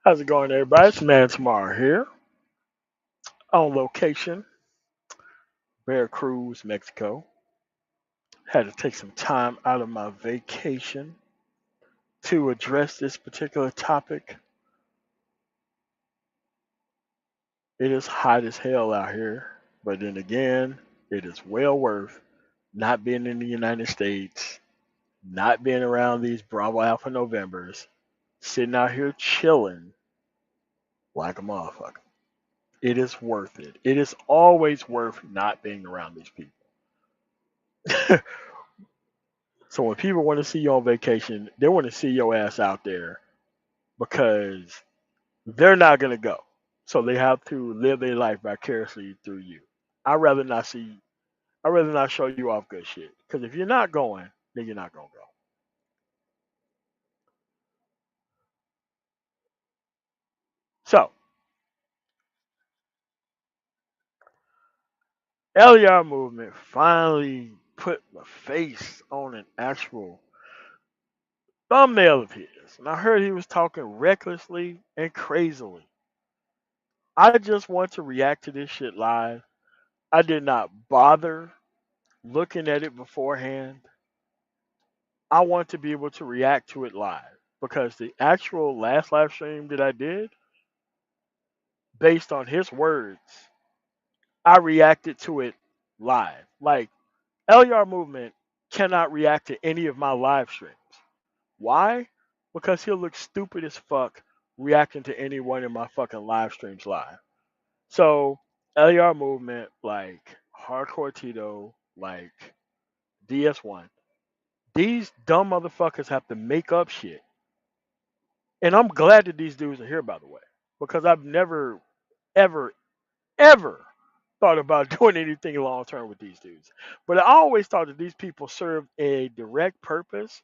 How's it going, everybody? It's Man Tomorrow here on location, Veracruz, Mexico. Had to take some time out of my vacation to address this particular topic. It is hot as hell out here, but then again, it is well worth not being in the United States, not being around these Bravo Alpha Novembers, sitting out here chilling like a motherfucker. It is worth it. It is always worth not being around these people. So when people want to see you on vacation, they want to see your ass out there because they're not gonna go. So they have to live their life vicariously through you. I'd rather not see. I'd rather not show you off good shit. Because if you're not going, then you're not gonna go. So LER movement finally put my face on an actual thumbnail of his, and I heard he was talking recklessly and crazily. I just want to react to this shit live. I did not bother looking at it beforehand. I want to be able to react to it live because the actual last live stream that I did, based on his words, I reacted to it live. Like LER movement cannot react to any of my live streams. Why? Because he'll look stupid as fuck reacting to any one of my fucking live streams live. So LER movement, like Hardcore Tito, like DS1, these dumb motherfuckers have to make up shit. And I'm glad that these dudes are here, by the way, because I've never, ever, ever thought about doing anything long term with these dudes. But I always thought that these people serve a direct purpose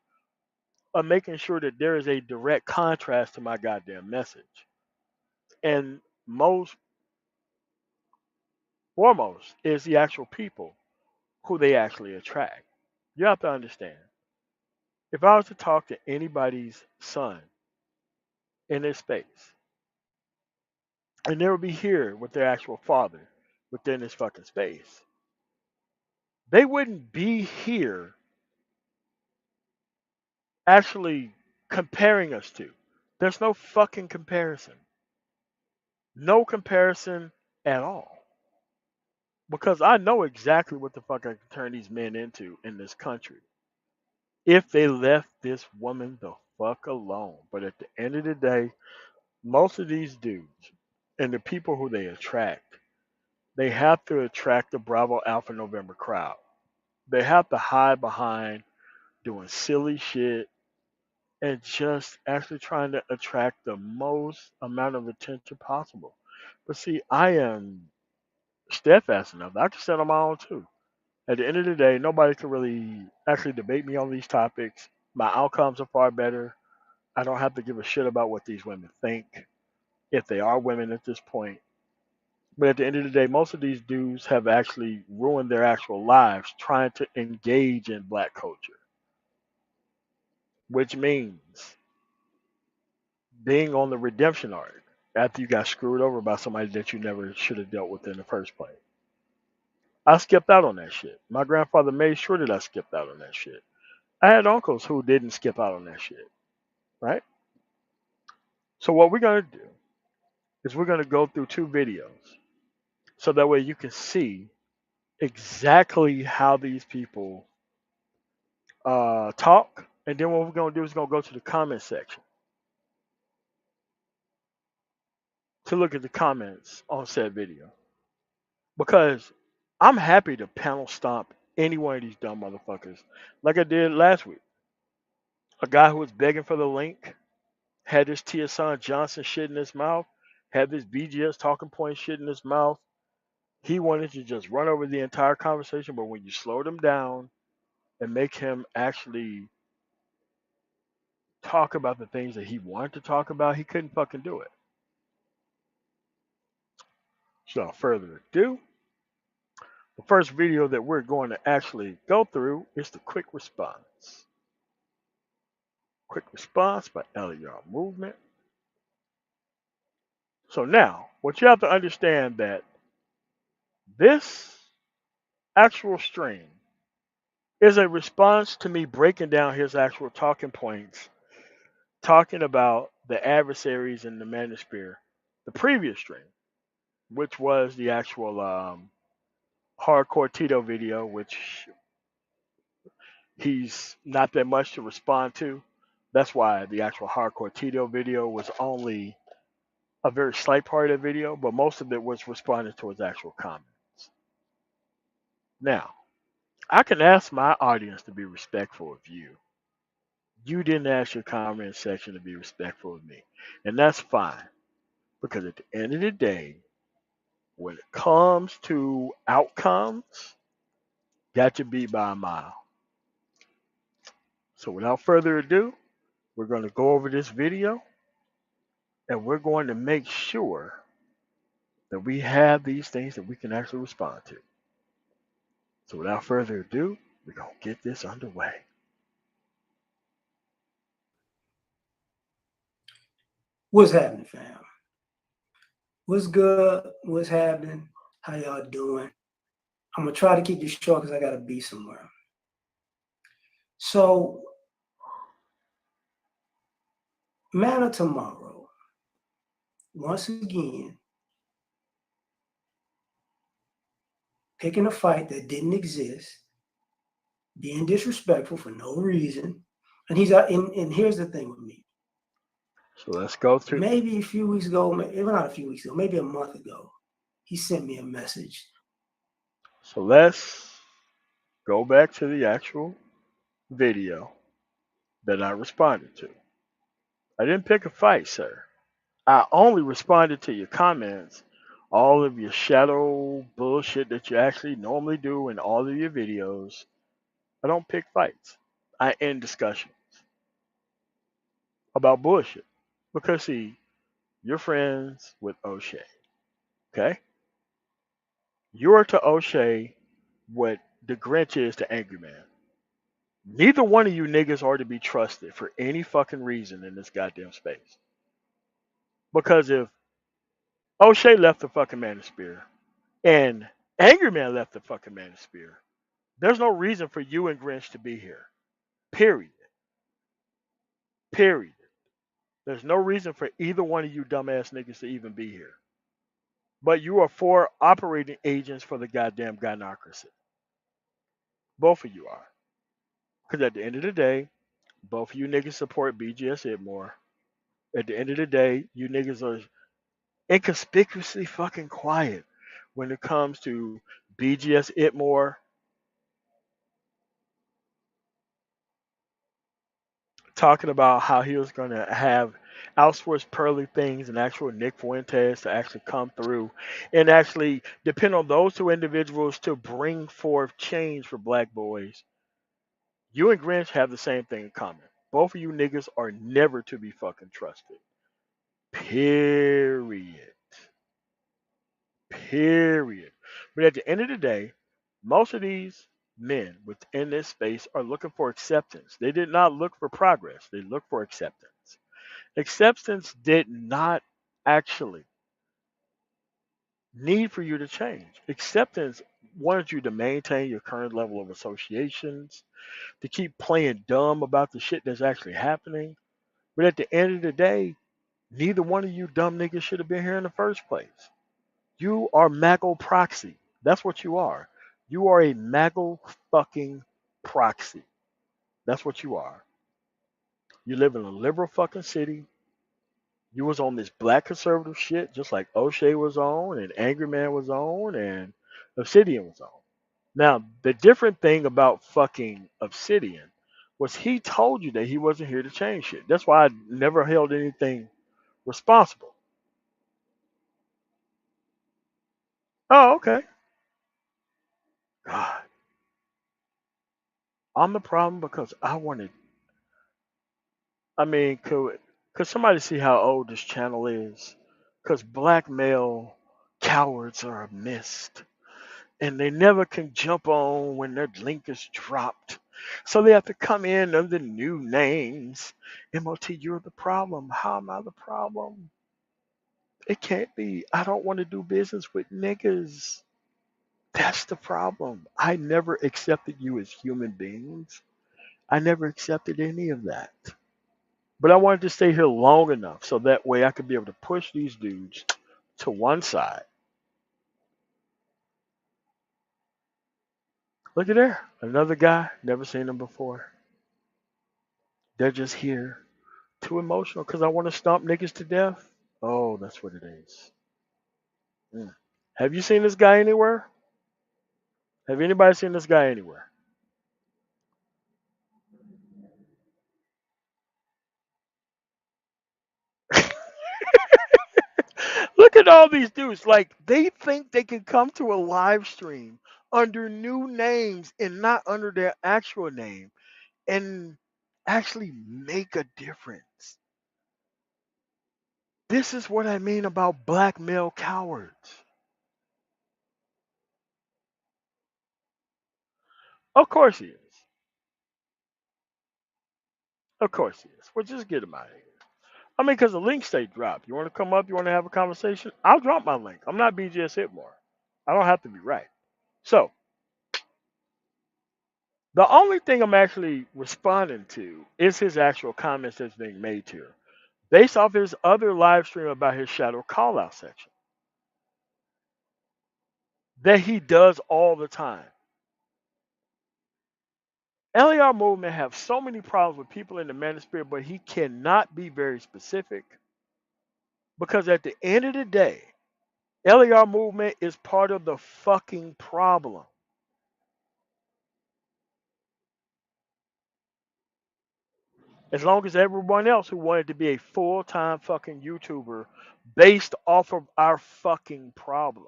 of making sure that there is a direct contrast to my goddamn message. And most foremost is the actual people who they actually attract. You have to understand. If I was to talk to anybody's son in this space, and they would be here with their actual father within this fucking space, they wouldn't be here actually comparing us to. There's no fucking comparison. No comparison at all. Because I know exactly what the fuck I can turn these men into in this country if they left this woman the fuck alone. But at the end of the day, most of these dudes and the people who they attract, they have to attract the Bravo Alpha November crowd. They have to hide behind doing silly shit and just actually trying to attract the most amount of attention possible. But see, I am steadfast enough. I can stand on my own too. At the end of the day, nobody can really actually debate me on these topics. My outcomes are far better. I don't have to give a shit about what these women think, if they are women at this point. But at the end of the day, most of these dudes have actually ruined their actual lives trying to engage in black culture, which means being on the redemption arc after you got screwed over by somebody that you never should have dealt with in the first place. I skipped out on that shit. My grandfather made sure that I skipped out on that shit. I had uncles who didn't skip out on that shit, right? So what we're gonna do is we're gonna go through two videos, so that way you can see exactly how these people talk, and then what we're gonna do is gonna go to the comment section to look at the comments on said video. Because I'm happy to panel stomp any one of these dumb motherfuckers, like I did last week. A guy who was begging for the link had this Tia Son Johnson shit in his mouth, had this BGS talking point shit in his mouth. He wanted to just run over the entire conversation, but when you slowed him down and make him actually talk about the things that he wanted to talk about, he couldn't fucking do it. So, without further ado, the first video that we're going to actually go through is the quick response. Quick response by LER Movement. So now, what you have to understand that this actual stream is a response to me breaking down his actual talking points, talking about the adversaries in the Manosphere, the previous stream, which was the actual hardcore Tito video, which he's not that much to respond to. That's why the actual hardcore Tito video was only a very slight part of the video, but most of it was responding to his actual comments. Now, I can ask my audience to be respectful of you. You didn't ask your comment section to be respectful of me. And that's fine. Because at the end of the day, when it comes to outcomes, got you beat by a mile. So without further ado, we're going to go over this video and we're going to make sure that we have these things that we can actually respond to. So without further ado, we're going to get this underway. What's happening, fam? What's good? What's happening? How y'all doing? I'm going to try to keep this short because I got to be somewhere. So, Man of Tomorrow, once again, picking a fight that didn't exist, being disrespectful for no reason. And he's out. And here's the thing with me. So let's go through. Maybe a few weeks ago, not a few weeks ago, maybe a month ago, he sent me a message. So let's go back to the actual video that I responded to. I didn't pick a fight, sir. I only responded to your comments, all of your shadow bullshit that you actually normally do in all of your videos. I don't pick fights. I end discussions about bullshit. Because, see, you're friends with O'Shea. Okay? You're to O'Shea what the Grinch is to Angry Man. Neither one of you niggas are to be trusted for any fucking reason in this goddamn space. Because if O'Shea left the fucking Manosphere and Angry Man left the fucking Manosphere, there's no reason for you and Grinch to be here. Period. Period. There's no reason for either one of you dumbass niggas to even be here. But you are 4 operating agents for the goddamn gynocracy. Both of you are. Because at the end of the day, both of you niggas support BGS Itmore. At the end of the day, you niggas are inconspicuously fucking quiet when it comes to BGS Itmore talking about how he was going to have outsourced pearly things and actual Nick Fuentes to actually come through and actually depend on those 2 individuals to bring forth change for black boys. You and Grinch have the same thing in common. Both of you niggas are never to be fucking trusted. Period. Period. But at the end of the day, most of these men within this space are looking for acceptance. They did not look for progress. They looked for acceptance. Acceptance did not actually need for you to change. Acceptance wanted you to maintain your current level of associations, to keep playing dumb about the shit that's actually happening. But at the end of the day, neither one of you dumb niggas should have been here in the first place. You are Mago proxy. That's what you are. You are a Mago fucking proxy. That's what you are. You live in a liberal fucking city. You was on this black conservative shit just like O'Shea was on and Angry Man was on and Obsidian was on. Now, the different thing about fucking Obsidian was he told you that he wasn't here to change shit. That's why I never held anything responsible. Oh, okay. God. I'm the problem because could somebody see how old this channel is? Because black male cowards are a mist. And they never can jump on when their link is dropped. So they have to come in under new names. MOT, you're the problem. How am I the problem? It can't be. I don't want to do business with niggas. That's the problem. I never accepted you as human beings. I never accepted any of that. But I wanted to stay here long enough so that way I could be able to push these dudes to one side. Look at there. Another guy. Never seen him before. They're just here. Too emotional because I want to stomp niggas to death. Oh, that's what it is. Mm. Have you seen this guy anywhere? Have anybody seen this guy anywhere? Look at all these dudes. Like, they think they can come to a live stream under new names and not under their actual name and actually make a difference. This is what I mean about black male cowards. Of course he is. Of course he is. Well, just get him out of here. I mean, because the link stay dropped. You want to come up? You want to have a conversation? I'll drop my link. I'm not BGS Hitmore. I don't have to be right. So, the only thing I'm actually responding to is his actual comments that's being made here, based off his other live stream about his shadow call out section that he does all the time. LAR movement have so many problems with people in the manosphere, but he cannot be very specific because at the end of the day, LAR movement is part of the fucking problem. As long as everyone else who wanted to be a full-time fucking YouTuber based off of our fucking problem.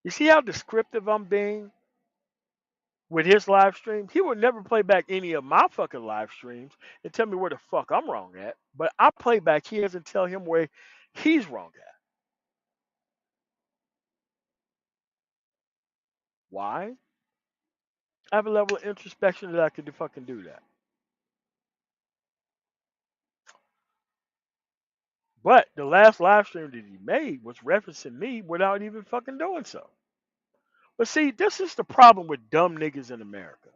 You see how descriptive I'm being with his live stream? He would never play back any of my fucking live streams and tell me where the fuck I'm wrong at. But I play back his and tell him where he's wrong at. Why? I have a level of introspection that I could fucking do that. But the last live stream that he made was referencing me without even fucking doing so. But see, this is the problem with dumb niggas in America.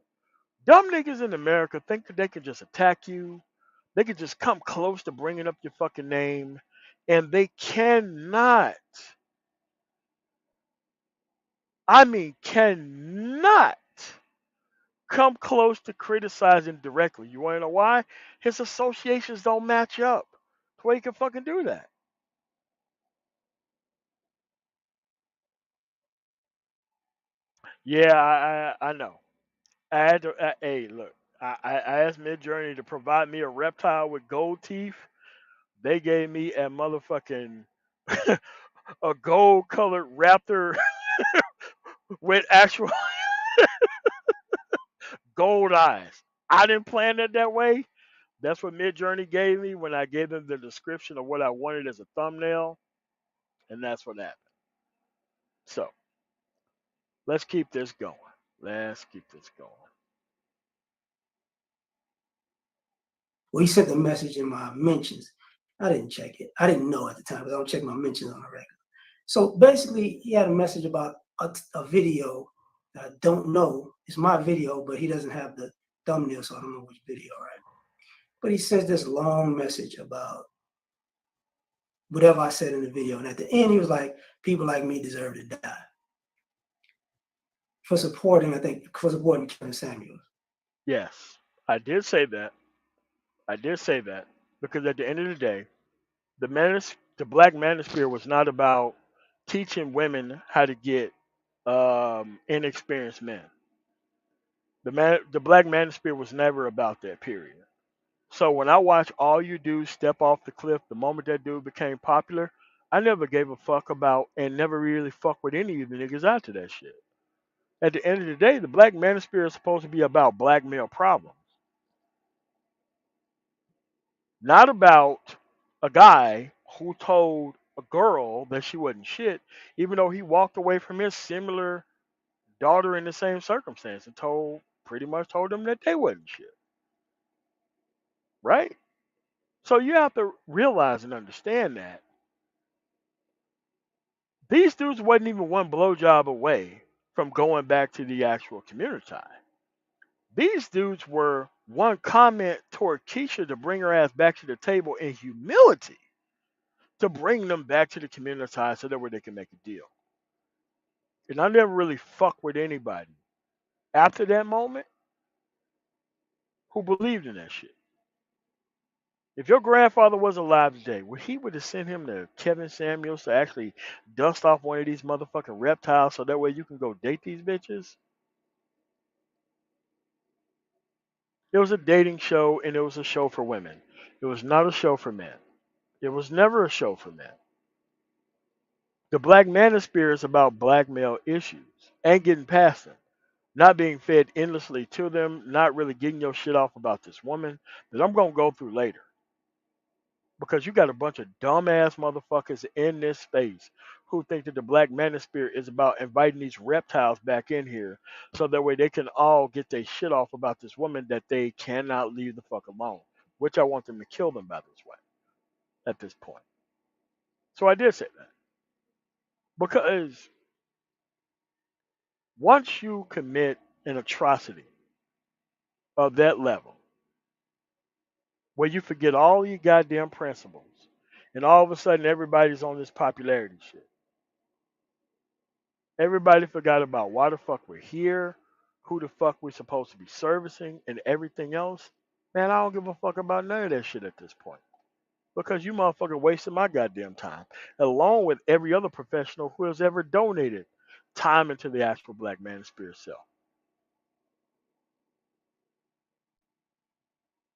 Dumb niggas in America think that they can just attack you. They can just come close to bringing up your fucking name. And they cannot, I mean, cannot come close to criticizing directly. You want to know why? His associations don't match up. That's why he can fucking do that. Yeah, I know. I had to, hey, look, I asked Mid Journey to provide me a reptile with gold teeth. They gave me a motherfucking a gold colored raptor with actual gold eyes. I didn't plan it that way. That's what Mid Journey gave me when I gave them the description of what I wanted as a thumbnail, and that's what happened. So let's keep this going. Let's keep this going. Well, he sent a message in my mentions. I didn't check it. I didn't know at the time because I don't check my mentions on the regular. So basically, he had a message about a video that I don't know. It's my video, but he doesn't have the thumbnail, so I don't know which video, right? But he sends this long message about whatever I said in the video. And at the end, he was like, people like me deserve to die for supporting, I think, for supporting Kevin Samuels. Yes, I did say that. I did say that because at the end of the day, the black manosphere was not about teaching women how to get inexperienced men. The black manosphere was never about that. Period. So when I watch all you do step off the cliff the moment that dude became popular, I never gave a fuck about and never really fuck with any of the niggas after that shit. At the end of the day, the black manosphere is supposed to be about black male problems, not about a guy who told a girl that she wasn't shit, even though he walked away from his similar daughter in the same circumstance and pretty much told them that they wasn't shit. Right? So you have to realize and understand that These dudes wasn't even one blowjob away from going back to the actual community. These dudes were one comment toward Keisha to bring her ass back to the table in humility to bring them back to the community so that way they can make a deal. And I never really fucked with anybody after that moment who believed in that shit. If your grandfather was alive today, would he would have sent him to Kevin Samuels to actually dust off one of these motherfucking reptiles so that way you can go date these bitches? It was a dating show and it was a show for women. It was not a show for men. It was never a show for men. The Black Manosphere is about black male issues and getting past them. Not being fed endlessly to them, not really getting your shit off about this woman that I'm going to go through later. Because you got a bunch of dumbass motherfuckers in this space who think that the Black Manosphere is about inviting these reptiles back in here so that way they can all get their shit off about this woman that they cannot leave the fuck alone. Which I want them to kill them by this way at this point. So I did say that. Because once you commit an atrocity of that level, where you forget all your goddamn principles, and all of a sudden everybody's on this popularity shit. Everybody forgot about why the fuck we're here, who the fuck we're supposed to be servicing, and everything else. Man, I don't give a fuck about none of that shit at this point. Because you motherfucker wasted my goddamn time, along with every other professional who has ever donated time into the actual Black Manosphere itself.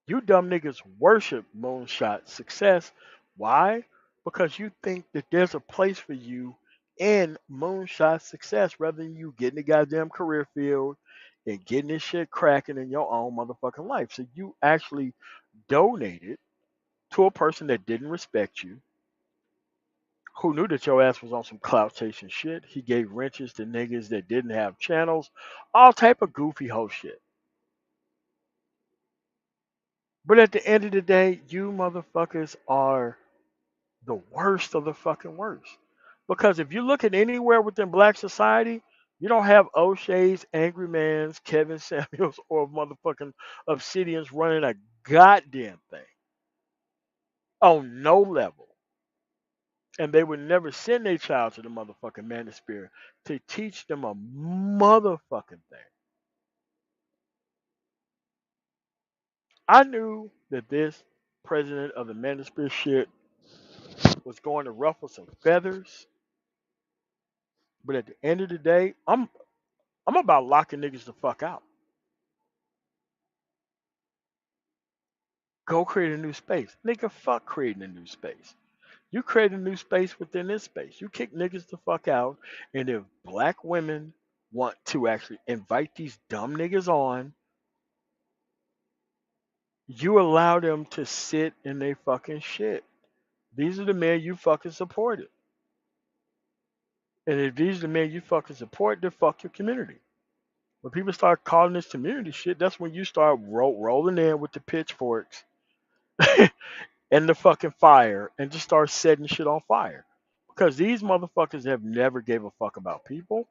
You dumb niggas worship moonshot success. Why? Because you think that there's a place for you in moonshot success rather than you getting the goddamn career field and getting this shit cracking in your own motherfucking life. So you actually donated to a person that didn't respect you, who knew that your ass was on some clout chasing shit. He gave wrenches to niggas that didn't have channels, all type of goofy hoe shit. But at the end of the day, you motherfuckers are the worst of the fucking worst. Because if you look at anywhere within black society, you don't have O'Shea's, Angry Man's, Kevin Samuels, or motherfucking Obsidians running a goddamn thing on no level. And they would never send their child to the motherfucking manosphere to teach them a motherfucking thing. I knew that this president of the manosphere shit was going to ruffle some feathers, but at the end of the day, I'm about locking niggas the fuck out. Go create a new space. Nigga, fuck creating a new space. You create a new space within this space. You kick niggas the fuck out. And if black women want to actually invite these dumb niggas on, you allow them to sit in their fucking shit. These are the men you fucking supported. And if these are the men you fucking support, then fuck your community. When people start calling this community shit, that's when you start rolling in with the pitchforks and the fucking fire and just start setting shit on fire. Because these motherfuckers have never gave a fuck about people.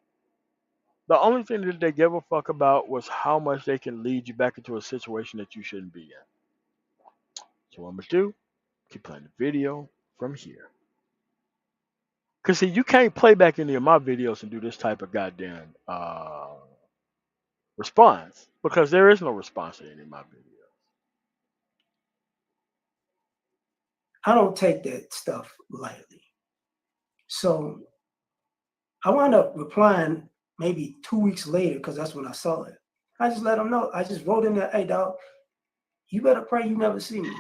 The only thing that they gave a fuck about was how much they can lead you back into a situation that you shouldn't be in. So what I'm gonna do, keep playing the video from here. Cause see, you can't play back any of my videos and do this type of goddamn response because there is no response to any of my videos. I don't take that stuff lightly. So I wound up replying maybe 2 weeks later because that's when I saw it. I just let them know. I just wrote in there, hey, dog, you better pray you never see me.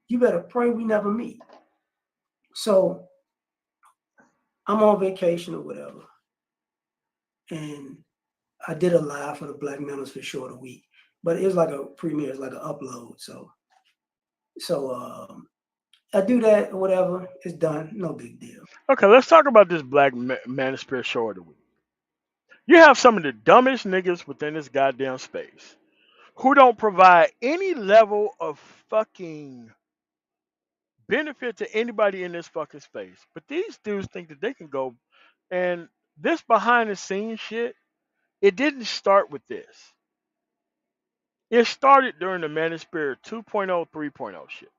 You better pray we never meet. So I'm on vacation or whatever. And I did a live for the Black Manosphere Short a week. But it was like a premiere, it's like an upload. So I do that or whatever. It's done. No big deal. Okay, let's talk about this Black Manosphere show of the week. You have some of the dumbest niggas within this goddamn space who don't provide any level of fucking benefit to anybody in this fucking space. But these dudes think that they can go And this behind the scenes shit, it didn't start with this. It started during the Manosphere 2.0, 3.0 shit.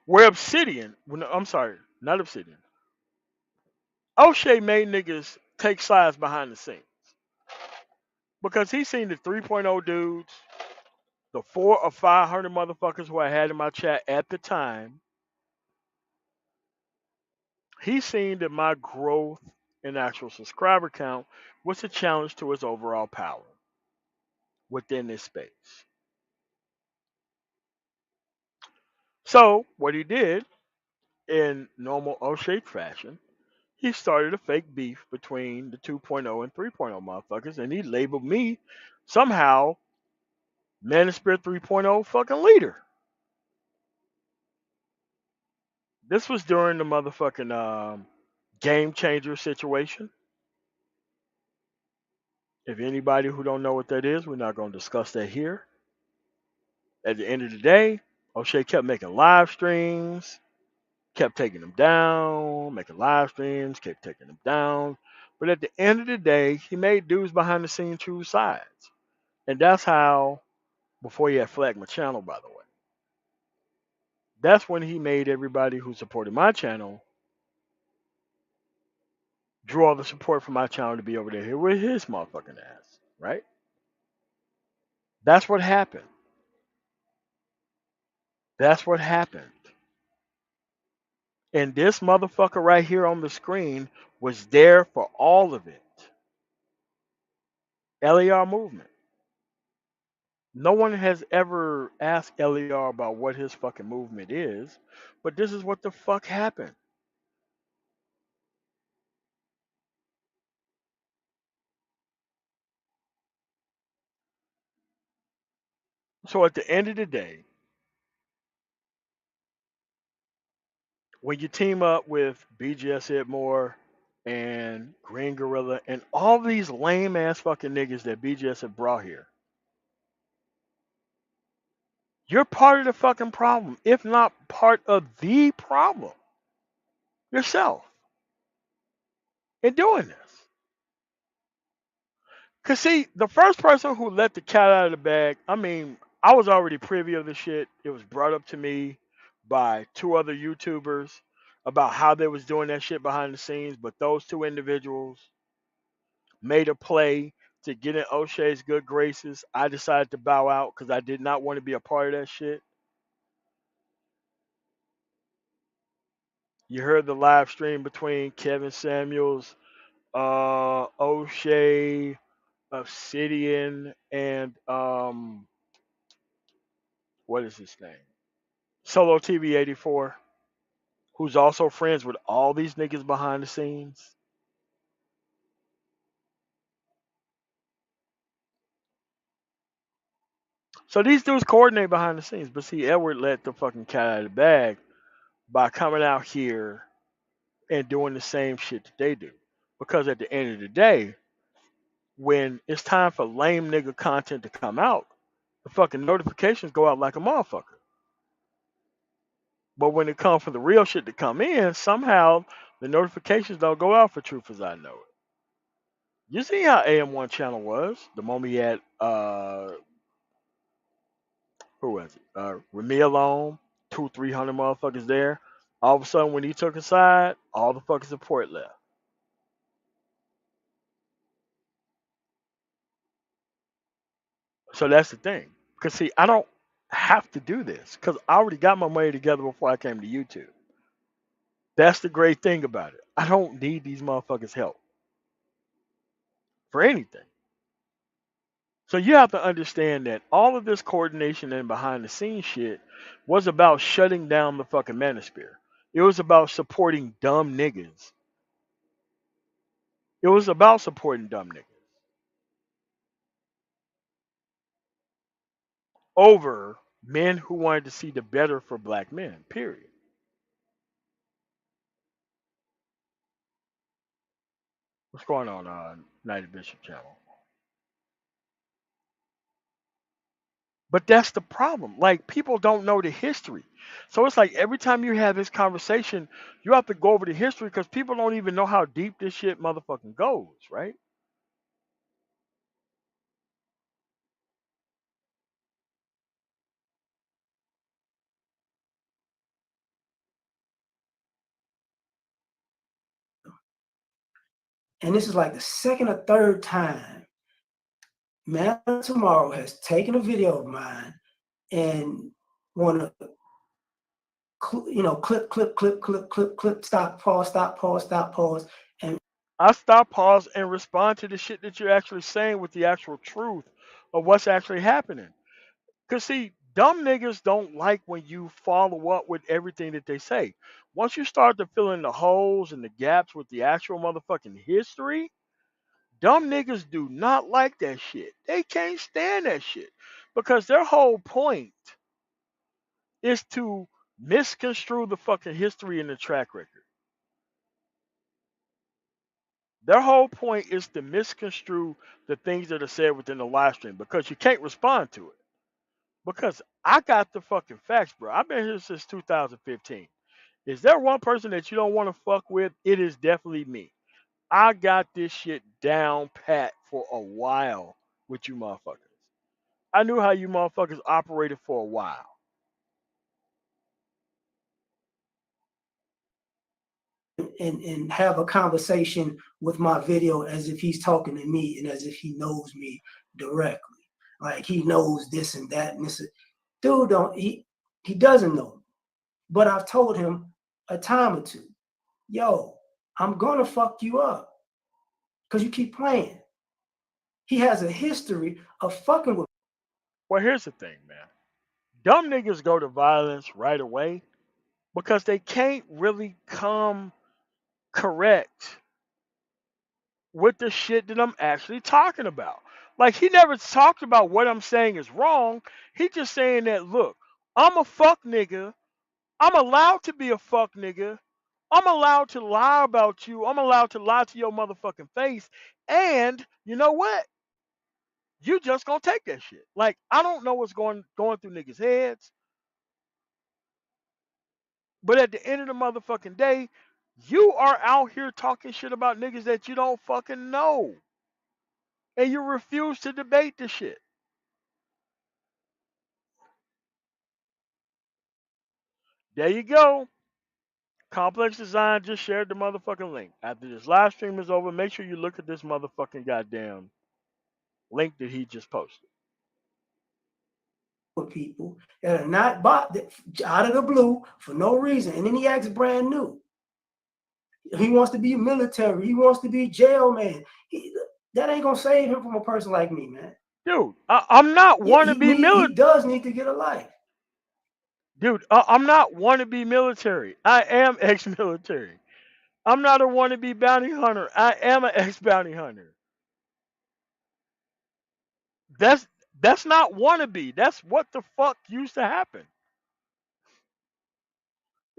Where Obsidian, well, no, I'm sorry, not Obsidian. O'Shea made niggas take sides behind the scenes. Because he seen the 3.0 dudes, the 400 or 500 motherfuckers who I had in my chat at the time. He seen that my growth in actual subscriber count was a challenge to his overall power within this space. So what he did in normal O-shaped fashion, he started a fake beef between the 2.0 and 3.0 motherfuckers, and he labeled me somehow Manosphere 3.0 fucking leader. This was during the motherfucking game changer situation. If anybody who don't know what that is, we're not going to discuss that here. At the end of the day, O'Shea kept making live streams, kept taking them down, making live streams, kept taking them down. But at the end of the day, he made dudes behind the scenes choose sides. And that's how, before he had flagged my channel, by the way, that's when he made everybody who supported my channel draw the support for my channel to be over there here with his motherfucking ass, right? That's what happened. That's what happened. And this motherfucker right here on the screen was there for all of it. LER movement. No one has ever asked LER about what his fucking movement is, but this is what the fuck happened. So at the end of the day, when you team up with BGS Hitmore and Green Gorilla and all these lame ass fucking niggas that BGS have brought here, you're part of the fucking problem, if not part of the problem yourself in doing this. Cause see, the first person who let the cat out of the bag, I mean, I was already privy of the shit. It was brought up to me by two other YouTubers about how they was doing that shit behind the scenes, but those two individuals made a play to get in O'Shea's good graces. I decided to bow out because I did not want to be a part of that shit. You heard the live stream between Kevin Samuels, O'Shea, Obsidian, and what is his name? Solo TV 84, who's also friends with all these niggas behind the scenes. So these dudes coordinate behind the scenes, but see, Edward let the fucking cat out of the bag by coming out here and doing the same shit that they do. Because at the end of the day, when it's time for lame nigga content to come out, the fucking notifications go out like a motherfucker. But when it comes for the real shit to come in, somehow the notifications don't go out for Truth as I know it. You see how AM1 channel was the moment he had who was it? Remy alone, 300 motherfuckers there. All of a sudden, when he took a side, all the fucking support left. So that's the thing. Because see, I don't have to do this because I already got my money together before I came to YouTube. That's the great thing about it. I don't need these motherfuckers' help for anything. So you have to understand that all of this coordination and behind the scenes shit was about shutting down the fucking manosphere. It was about supporting dumb niggas. It was about supporting dumb niggas over men who wanted to see the better for black men, period. What's going on, Night Bishop channel? But that's the problem. Like people don't know the history. So it's like every time you have this conversation, you have to go over the history because people don't even know how deep this shit motherfucking goes, right? And this is like the second or third time Man Tomorrow has taken a video of mine and want to, clip, stop, pause, stop, pause, and I stop, pause, and respond to the shit that you're actually saying with the actual truth of what's actually happening. Cause see, dumb niggas don't like when you follow up with everything that they say. Once you start to fill in the holes and the gaps with the actual motherfucking history, dumb niggas do not like that shit. They can't stand that shit. Because their whole point is to misconstrue the fucking history and the track record. Their whole point is to misconstrue the things that are said within the live stream because you can't respond to it. Because I got the fucking facts, bro. I've been here since 2015. Is there one person that you don't want to fuck with? It is definitely me. I got this shit down pat for a while with you motherfuckers. I knew how you motherfuckers operated for a while. and have a conversation with my video as if he's talking to me and as if he knows me directly. Like he knows this and that and this. Dude, he doesn't know me. But I've told him a time or two, yo, I'm gonna fuck you up because you keep playing. He has a history of fucking with. Well, here's the thing, man. Dumb niggas go to violence right away because they can't really come correct with the shit that I'm actually talking about. Like he never talked about what I'm saying is wrong. He just saying that look, I'm a fuck nigga. I'm allowed to be a fuck nigga. I'm allowed to lie about you. I'm allowed to lie to your motherfucking face. And you know what? You just gonna take that shit. Like I don't know what's going through niggas' heads, but at the end of the motherfucking day, you are out here talking shit about niggas that you don't fucking know, and you refuse to debate the shit. There you go. Complex Design just shared the motherfucking link. After this live stream is over, make sure you look at this motherfucking goddamn link that he just posted. People that are not bought out of the blue for no reason, and then he acts brand new. He wants to be military. He wants to be jail man. That ain't gonna save him from a person like me, man. Dude, I'm not wannabe He military. does need to get a life. Dude, I'm not wannabe military. I am ex-military. I'm not a wannabe bounty hunter. I am an ex-bounty hunter. That's that's not wannabe. That's what the fuck used to happen.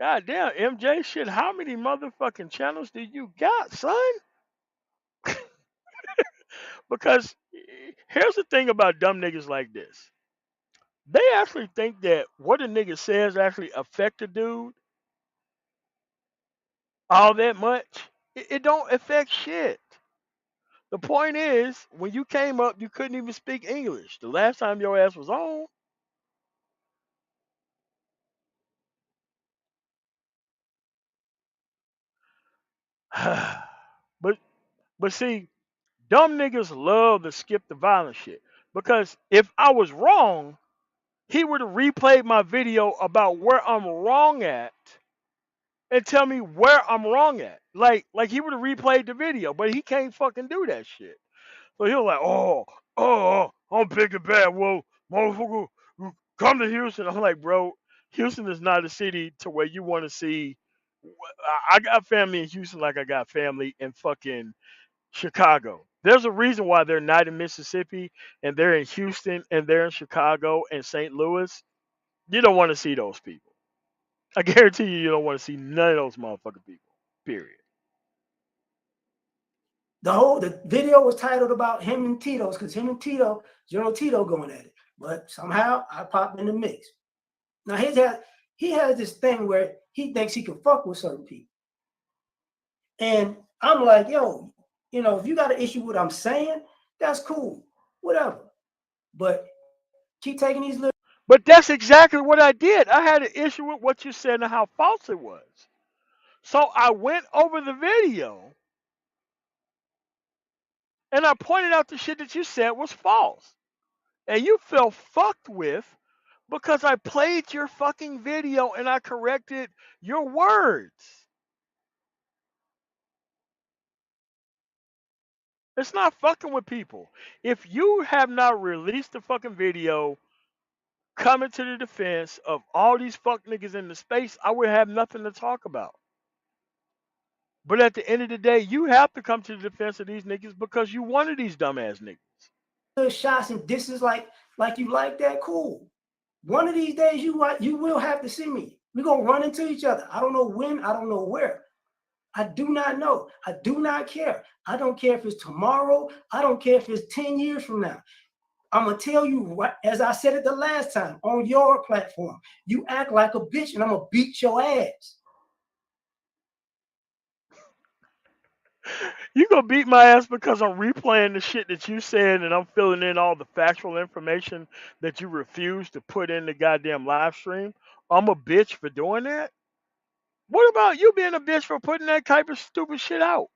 God damn, MJ, shit, how many motherfucking channels do you got, son? Because here's the thing about dumb niggas like this. They actually think that what a nigga says actually affect a dude all that much. It don't affect shit. The point is, when you came up, you couldn't even speak English. The last time your ass was on. but but see, dumb niggas love to skip the violent shit. Because if I was wrong, he would have replayed my video about where I'm wrong at and tell me where I'm wrong at. Like he would have replayed the video, but he can't fucking do that shit. So he was like, I'm big and bad. Well, motherfucker, come to Houston. I'm like, bro, Houston is not a city to where you want to see. I got family in Houston like I got family in fucking Chicago. There's a reason why they're not in Mississippi and they're in Houston and they're in Chicago and St. Louis. You don't want to see those people. I guarantee you, you don't want to see none of those motherfucking people. Period. The video was titled about him and Tito's because him and Tito, General Tito, going at it. but somehow I popped in the mix. Now he has this thing where he thinks he can fuck with certain people. And I'm like, yo, if you got an issue with what I'm saying, that's cool. Whatever. But keep taking these little. But that's exactly what I did. I had an issue with what you said and how false it was. So I went over the video and I pointed out the shit that you said was false. And you felt fucked with because I played your fucking video and I corrected your words. It's not fucking with people. If you have not released the fucking video coming to the defense of all these fuck niggas in the space, I would have nothing to talk about. But at the end of the day, you have to come to the defense of these niggas because you wanted these dumbass niggas. Shots and disses like you like that, cool. One of these days you will have to see me. We're gonna run into each other. I don't know when, I don't know where. I do not know. I do not care. I don't care if it's tomorrow. I don't care if it's 10 years from now. I'm gonna tell you, as I said it the last time on your platform, you act like a bitch and I'm gonna beat your ass. You gonna beat my ass because I'm replaying the shit that you said and I'm filling in all the factual information that you refuse to put in the goddamn live stream? I'm a bitch for doing that? What about you being a bitch for putting that type of stupid shit out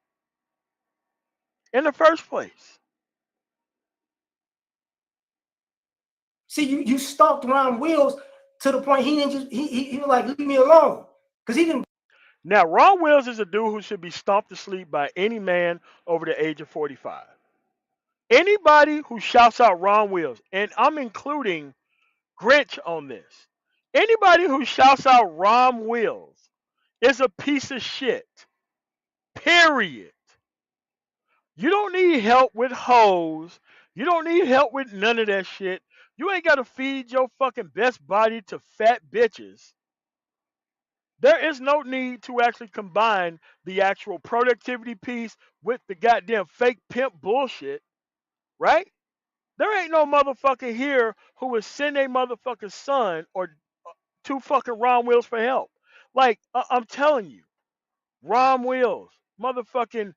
in the first place? See, you stalked Ron Wills to the point he didn't just he was like, leave me alone. Because he didn't. Now, Ron Wills is a dude who should be stomped to sleep by any man over the age of 45. Anybody who shouts out Ron Wills, and I'm including Grinch on this, anybody who shouts out Ron Wills is a piece of shit. Period. You don't need help with hoes. You don't need help with none of that shit. You ain't got to feed your fucking best body to fat bitches. There is no need to actually combine the actual productivity piece with the goddamn fake pimp bullshit, right? There ain't no motherfucker here who would send a motherfucking son or two fucking Ron Wills for help. Like, I'm telling you, Ron Wills, motherfucking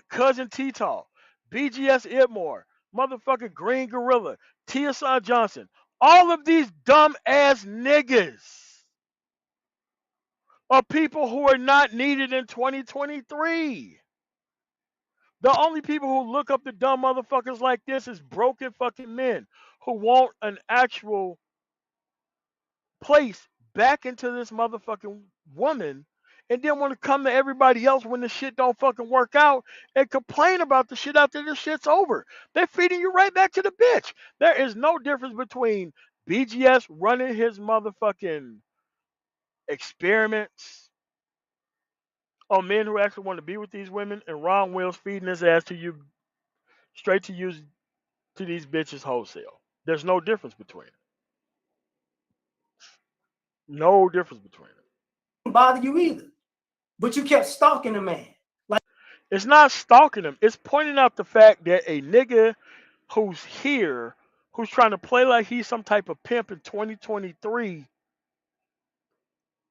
Cousin T-Tall, BGS Idmore, motherfucking Green Gorilla, Tia Son Johnson, all of these dumb ass niggas are people who are not needed in 2023. The only people who look up to dumb motherfuckers like this is broken fucking men who want an actual place back into this motherfucking woman and then want to come to everybody else when the shit don't fucking work out and complain about the shit after the shit's over. They're feeding you right back to the bitch. There is no difference between BGS running his motherfucking experiments on men who actually want to be with these women and Ron Wills feeding his ass to you straight to use to these bitches wholesale. There's no difference between it. No difference between it. Bother you either. But you kept stalking the man. Like, it's not stalking him. It's pointing out the fact that a nigga who's here, who's trying to play like he's some type of pimp in 2023,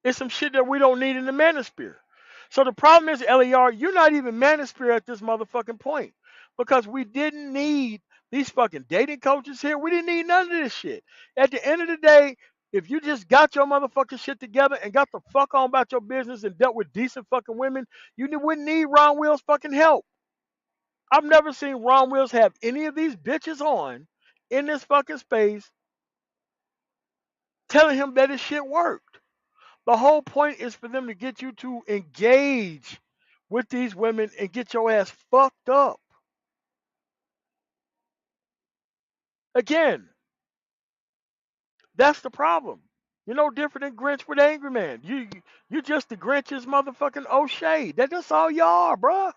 is some shit that we don't need in the Manosphere. So the problem is, LER, you're not even Manosphere at this motherfucking point. Because we didn't need these fucking dating coaches here. We didn't need none of this shit. At the end of the day, if you just got your motherfucking shit together and got the fuck on about your business and dealt with decent fucking women, you wouldn't need Ron Will's fucking help. I've never seen Ron Wills have any of these bitches on in this fucking space telling him that his shit worked. The whole point is for them to get you to engage with these women and get your ass fucked up. Again, that's the problem. You're no different than Grinch with Angry Man. You just the Grinch's motherfucking O'Shea. That's all you are, bruh.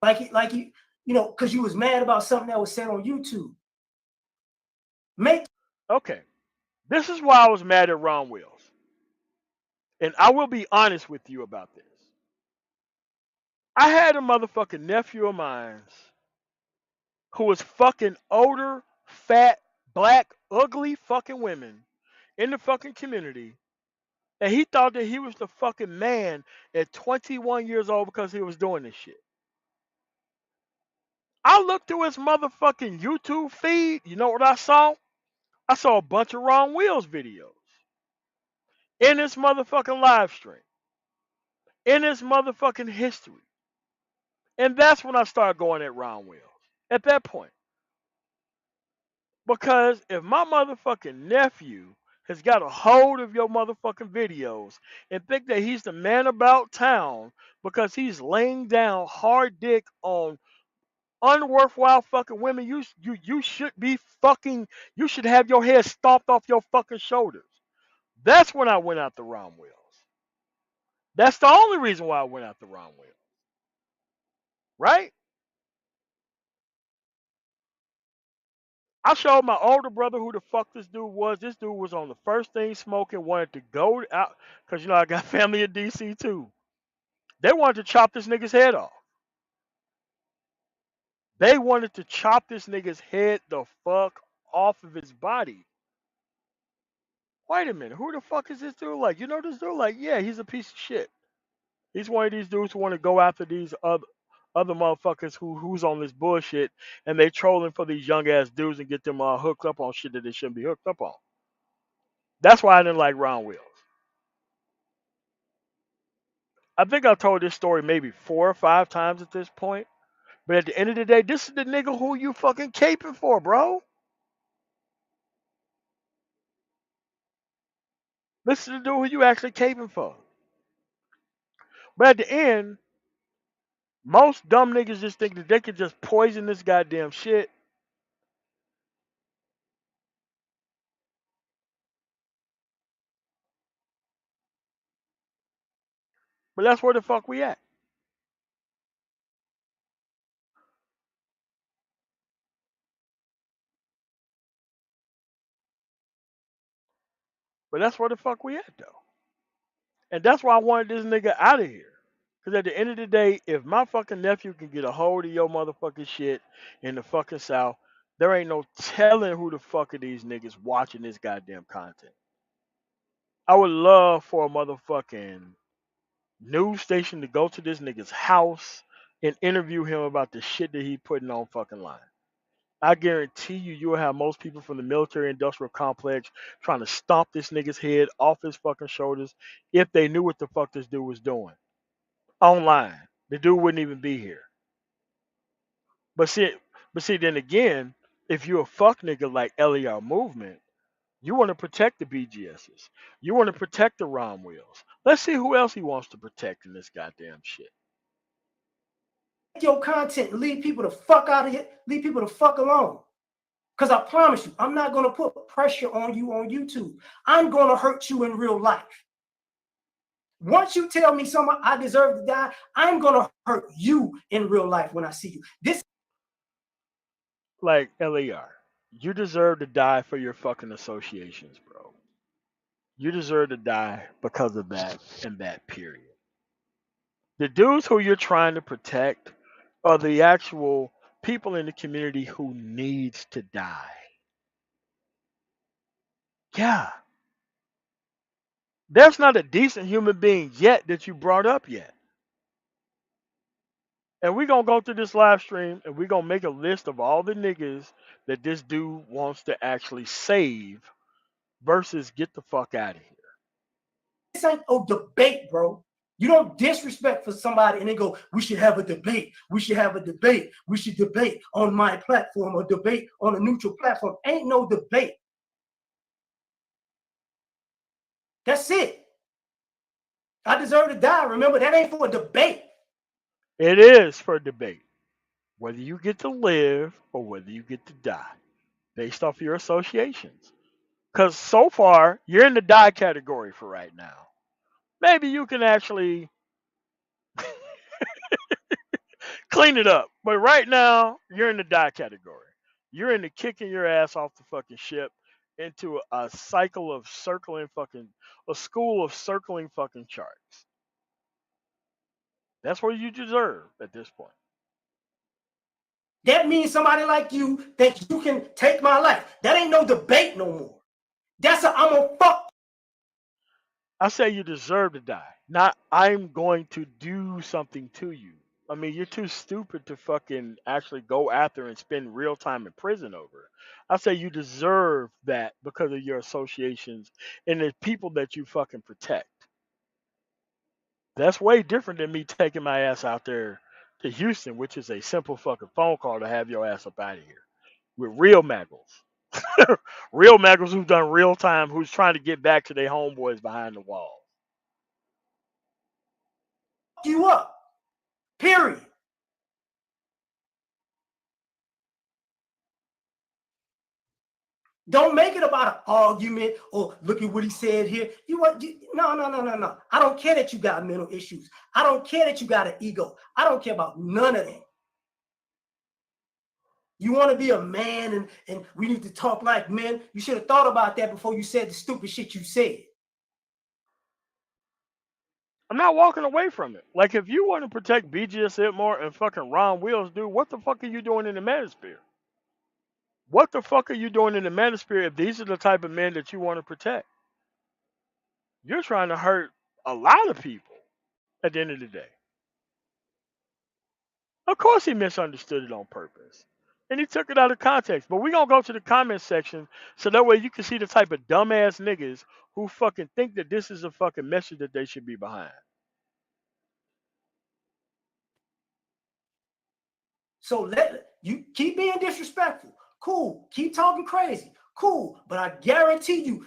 like because you was mad about something that was said on YouTube. Okay. This is why I was mad at Ron Wills. And I will be honest with you about this. I had a motherfucking nephew of mine who was fucking older fat, black, ugly fucking women in the fucking community. And he thought that he was the fucking man at 21 years old because he was doing this shit. I looked through his motherfucking YouTube feed. You know what I saw? I saw a bunch of Wrong Wheels videos in his motherfucking live stream, in his motherfucking history. And that's when I started going at Wrong Wheels. At that point. Because if my motherfucking nephew has got a hold of your motherfucking videos and think that he's the man about town because he's laying down hard dick on unworthwhile fucking women, you should be fucking, you should have your head stomped off your fucking shoulders. That's when I went out the wrong wheels. That's the only reason why I went out the wrong wheel. Right? I showed my older brother who the fuck this dude was. This dude was on the first thing smoking, wanted to go out because you know I got family in DC too. They wanted to chop this nigga's head off. They wanted to chop this nigga's head the fuck off of his body. Wait a minute, who the fuck is this dude? Like, you know this dude? Like, yeah, he's a piece of shit. He's one of these dudes who want to go after these other motherfuckers who's on this bullshit, and they trolling for these young ass dudes and get them hooked up on shit that they shouldn't be hooked up on. That's why I didn't like Round Wheels. I think I told this story maybe 4 or 5 times at this point. But at the end of the day, this is the nigga who you fucking caping for, bro. This is the dude who you actually caping for. But at the end, most dumb niggas just think that they could just poison this goddamn shit. But that's where the fuck we at. But that's where the fuck we at though. And that's why I wanted this nigga out of here. Because at the end of the day, if my fucking nephew can get a hold of your motherfucking shit in the fucking South, there ain't no telling who the fuck are these niggas watching this goddamn content. I would love for a motherfucking news station to go to this nigga's house and interview him about the shit that he putting on fucking line. I guarantee you will have most people from the military industrial complex trying to stomp this nigga's head off his fucking shoulders if they knew what the fuck this dude was doing online. The dude wouldn't even be here. But see, then again, if you a fuck nigga like LER movement, you want to protect the BGSs. You want to protect the ROM wheels. Let's see who else he wants to protect in this goddamn shit. Your content and leave people the fuck out of here. Leave people the fuck alone. Because I promise you, I'm not going to put pressure on you on YouTube. I'm going to hurt you in real life. Once you tell me something I deserve to die, I'm going to hurt you in real life when I see you. This Like LER, you deserve to die for your fucking associations, bro. You deserve to die because of that and that period. The dudes who you're trying to protect are the actual people in the community who needs to die. Yeah. There's not a decent human being yet that you brought up yet. And we're going to go through this live stream and we're going to make a list of all the niggas that this dude wants to actually save versus get the fuck out of here. ain't no debate, bro. You don't disrespect for somebody and they go, we should have a debate. We should have a debate. We should debate on my platform or debate on a neutral platform. Ain't no debate. That's it. I deserve to die. Remember, that ain't for a debate. It is for debate. Whether you get to live or whether you get to die based off your associations. Because so far, you're in the die category for right now. Maybe you can actually clean it up. But right now, you're in the die category. You're in the kicking your ass off the fucking ship into a cycle of circling fucking, a school of circling fucking charts. That's what you deserve at this point. That means somebody like you thinks you can take my life. That ain't no debate no more. That's a I'm gonna fuck. I say you deserve to die. Not I'm going to do something to you. I mean, you're too stupid to fucking actually go after and spend real time in prison over it. I say you deserve that because of your associations and the people that you fucking protect. That's way different than me taking my ass out there to Houston, which is a simple fucking phone call to have your ass up out of here with real maggles. Real maggles who've done real time, who's trying to get back to their homeboys behind the wall. You up. Period. Don't make it about an argument or look at what he said here. No. I don't care that you got mental issues. I don't care that you got an ego. I don't care about none of that. You want to be a man and we need to talk like men. You should have thought about that before you said the stupid shit you said. I'm not walking away from it. Like, if you want to protect BGS Itmore and fucking Ron Wills, dude, what the fuck are you doing in the Manosphere? What the fuck are you doing in the Manosphere if these are the type of men that you want to protect? You're trying to hurt a lot of people at the end of the day. Of course he misunderstood it on purpose. And he took it out of context. But we're going to go to the comment section so that way you can see the type of dumbass niggas who fucking think that this is a fucking message that they should be behind. So let you keep being disrespectful. Cool. Keep talking crazy. Cool. But I guarantee you.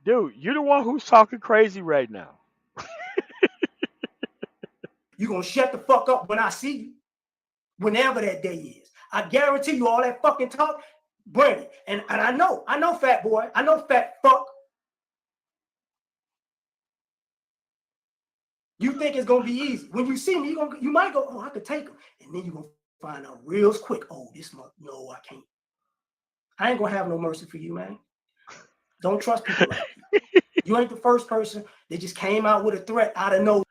Dude, you're the one who's talking crazy right now. You're going to shut the fuck up when I see you. Whenever that day is. I guarantee you all that fucking talk, Brandon. And I know, fat boy. I know, fat fuck. You think it's going to be easy. When you see me, you might go, oh, I could take him. And then you're going to find out real quick, oh, this month, no, I can't. I ain't going to have no mercy for you, man. Don't trust people like you. You ain't the first person that just came out with a threat out of nowhere.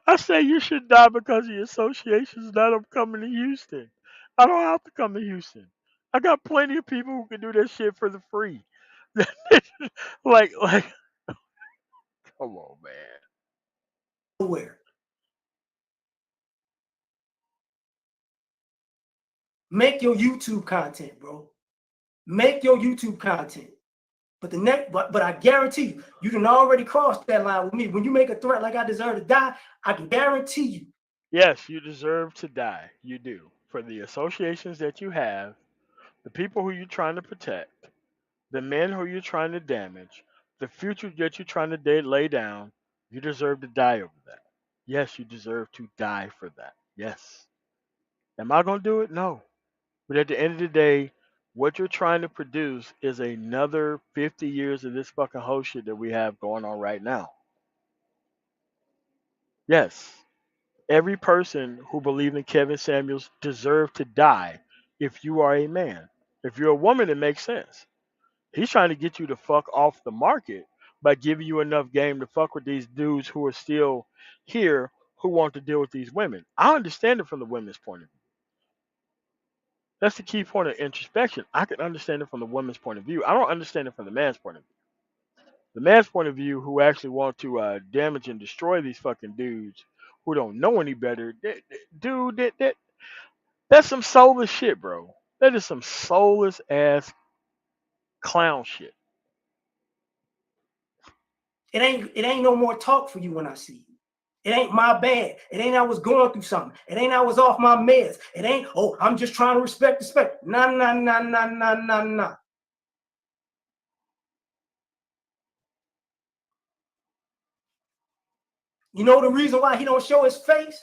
I say you should die because of your associations, not of coming to Houston. I don't have to come to Houston. I got plenty of people who can do that shit for the free. like, come on, man. Nowhere. Make your YouTube content, bro. Make your YouTube content. But I guarantee you, you done already crossed that line with me. When you make a threat like I deserve to die, I can guarantee you. Yes, you deserve to die. You do. For the associations that you have, the people who you're trying to protect, the men who you're trying to damage, the future that you're trying to lay down, you deserve to die over that. Yes, you deserve to die for that. Yes. Am I going to do it? No. But at the end of the day, what you're trying to produce is another 50 years of this fucking whole shit that we have going on right now. Yes. Every person who believed in Kevin Samuels deserved to die if you are a man. If you're a woman, it makes sense. He's trying to get you to fuck off the market by giving you enough game to fuck with these dudes who are still here who want to deal with these women. I understand it from the women's point of view. That's the key point of introspection. I can understand it from the woman's point of view. I don't understand it from the man's point of view. The man's point of view, who actually want to damage and destroy these fucking dudes who don't know any better, that's some soulless shit, bro. That is some soulless ass clown shit. It ain't no more talk for you when I see you. It ain't my bad. It ain't I was going through something. It ain't I was off my meds. It ain't, oh, I'm just trying to respect the spec. Nah. You know the reason why he don't show his face?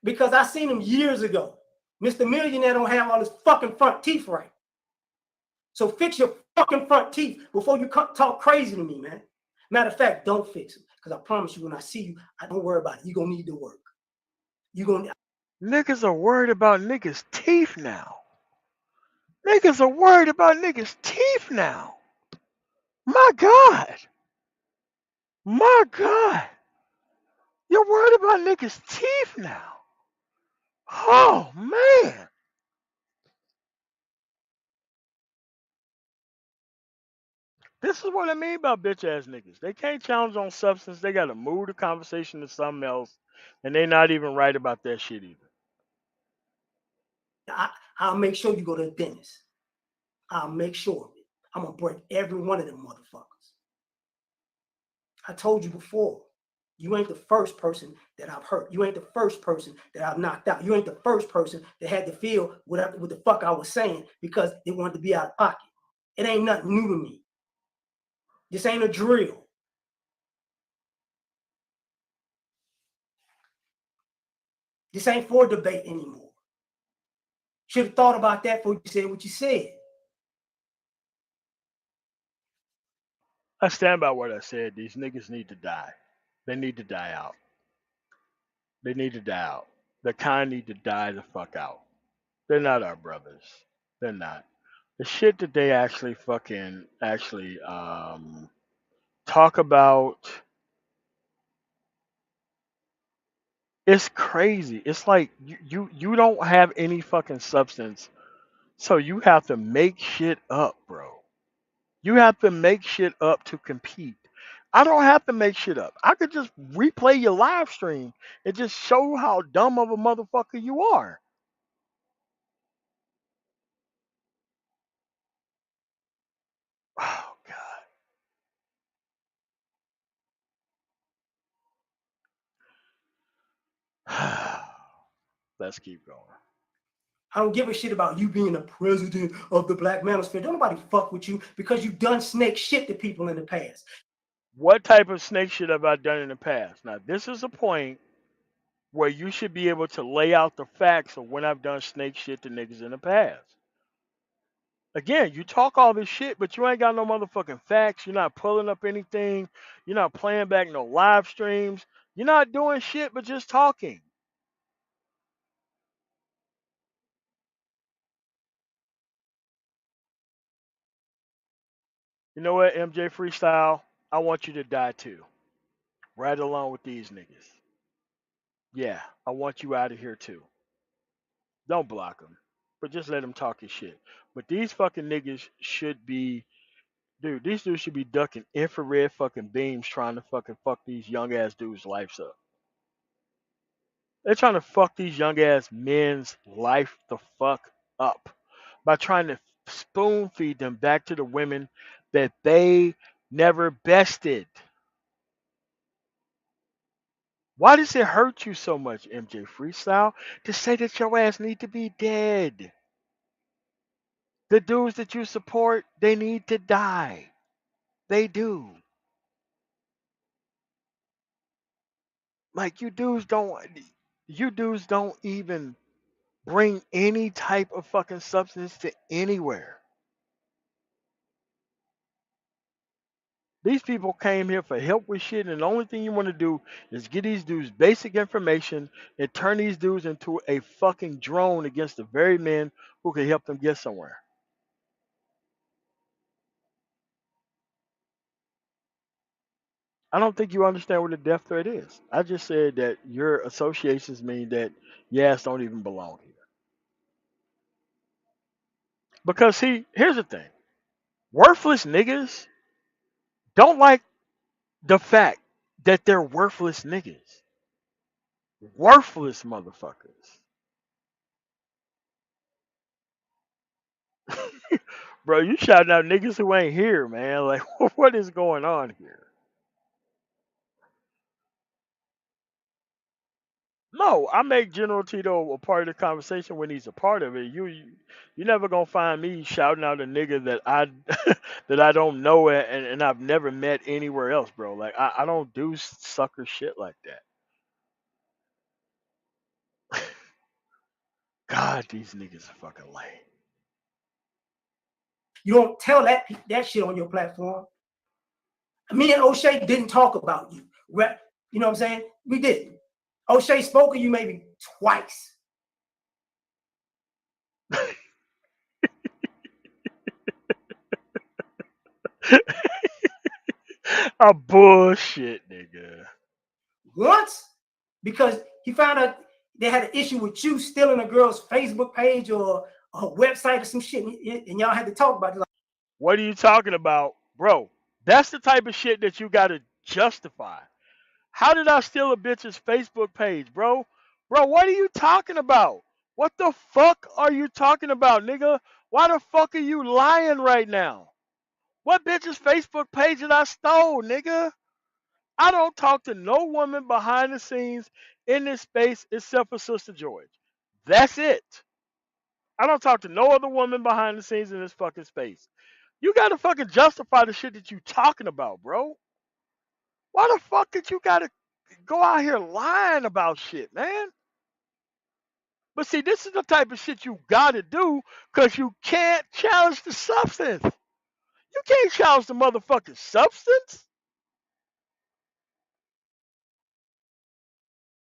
Because I seen him years ago. Mr. Millionaire don't have all his fucking front teeth right. So fix your fucking front teeth before you talk crazy to me, man. Matter of fact, don't fix them. Because I promise you, when I see you, I don't worry about it. You're going to need to work. Niggas are worried about niggas' teeth now. Niggas are worried about niggas' teeth now. My God. My God, you're worried about niggas' teeth now. Oh man, this is what I mean about bitch ass niggas. They can't challenge on substance. They gotta move the conversation to something else, and they not even right about that shit either. I'll make sure you go to the dentist. I'll make sure of it. I'm gonna break every one of them motherfuckers. I told you before, you ain't the first person that I've hurt. You ain't the first person that I've knocked out. You ain't the first person that had to feel what the fuck I was saying because they wanted to be out of pocket. It ain't nothing new to me. This ain't a drill. This ain't for debate anymore. Should have thought about that before you said what you said. I stand by what I said. These niggas need to die. They need to die out. They need to die out. The kind need to die the fuck out. They're not our brothers. They're not. The shit that they actually fucking actually talk about, it's crazy. It's like you don't have any fucking substance, so you have to make shit up, bro. You have to make shit up to compete. I don't have to make shit up. I could just replay your live stream and just show how dumb of a motherfucker you are. Oh God. Let's keep going. I don't give a shit about you being the president of the Black Manosphere. Don't nobody fuck with you because you've done snake shit to people in the past. What type of snake shit have I done in the past? Now, this is a point where you should be able to lay out the facts of when I've done snake shit to niggas in the past. Again, you talk all this shit, but you ain't got no motherfucking facts. You're not pulling up anything. You're not playing back no live streams. You're not doing shit but just talking. You know what, MJ Freestyle? I want you to die too. Right along with these niggas. Yeah, I want you out of here too. Don't block them, but just let them talk his shit. But these fucking niggas should be, dude, these dudes should be ducking infrared fucking beams trying to fucking fuck these young ass dudes' lives up. They're trying to fuck these young ass men's life the fuck up by trying to spoon feed them back to the women that they never bested. Why does it hurt you so much, MJ Freestyle, to say that your ass need to be dead? The dudes that you support, they need to die. They do. Like you dudes don't even bring any type of fucking substance to anywhere. These people came here for help with shit, and the only thing you want to do is get these dudes basic information and turn these dudes into a fucking drone against the very men who can help them get somewhere. I don't think you understand what a death threat is. I just said that your associations mean that your ass don't even belong here. Because see, here's the thing. Worthless niggas don't like the fact that they're worthless niggas. Worthless motherfuckers. Bro, you shouting out niggas who ain't here, man. Like, what is going on here? No, I make General Tito a part of the conversation when he's a part of it. You never gonna find me shouting out a nigga that I that I don't know and I've never met anywhere else, bro. Like I don't do sucker shit like that. God, these niggas are fucking lame. You don't tell that shit on your platform. Me and O'Shea didn't talk about you. You know what I'm saying? We didn't. O'Shea spoke to you maybe twice. A bullshit, nigga. once because he found out they had an issue with you stealing a girl's Facebook page or a website or some shit, and y'all had to talk about it. Like, What are you talking about? Bro, that's the type of shit that you gotta justify. How did I steal a bitch's Facebook page, bro? Bro, what are you talking about? What the fuck are you talking about, nigga? Why the fuck are you lying right now? What bitch's Facebook page did I stole, nigga? I don't talk to no woman behind the scenes in this space except for Sister George. That's it. I don't talk to no other woman behind the scenes in this fucking space. You gotta fucking justify the shit that you talking about, bro. Why the fuck did you gotta go out here lying about shit, man? But see, this is the type of shit you gotta do because you can't challenge the substance. You can't challenge the motherfucking substance.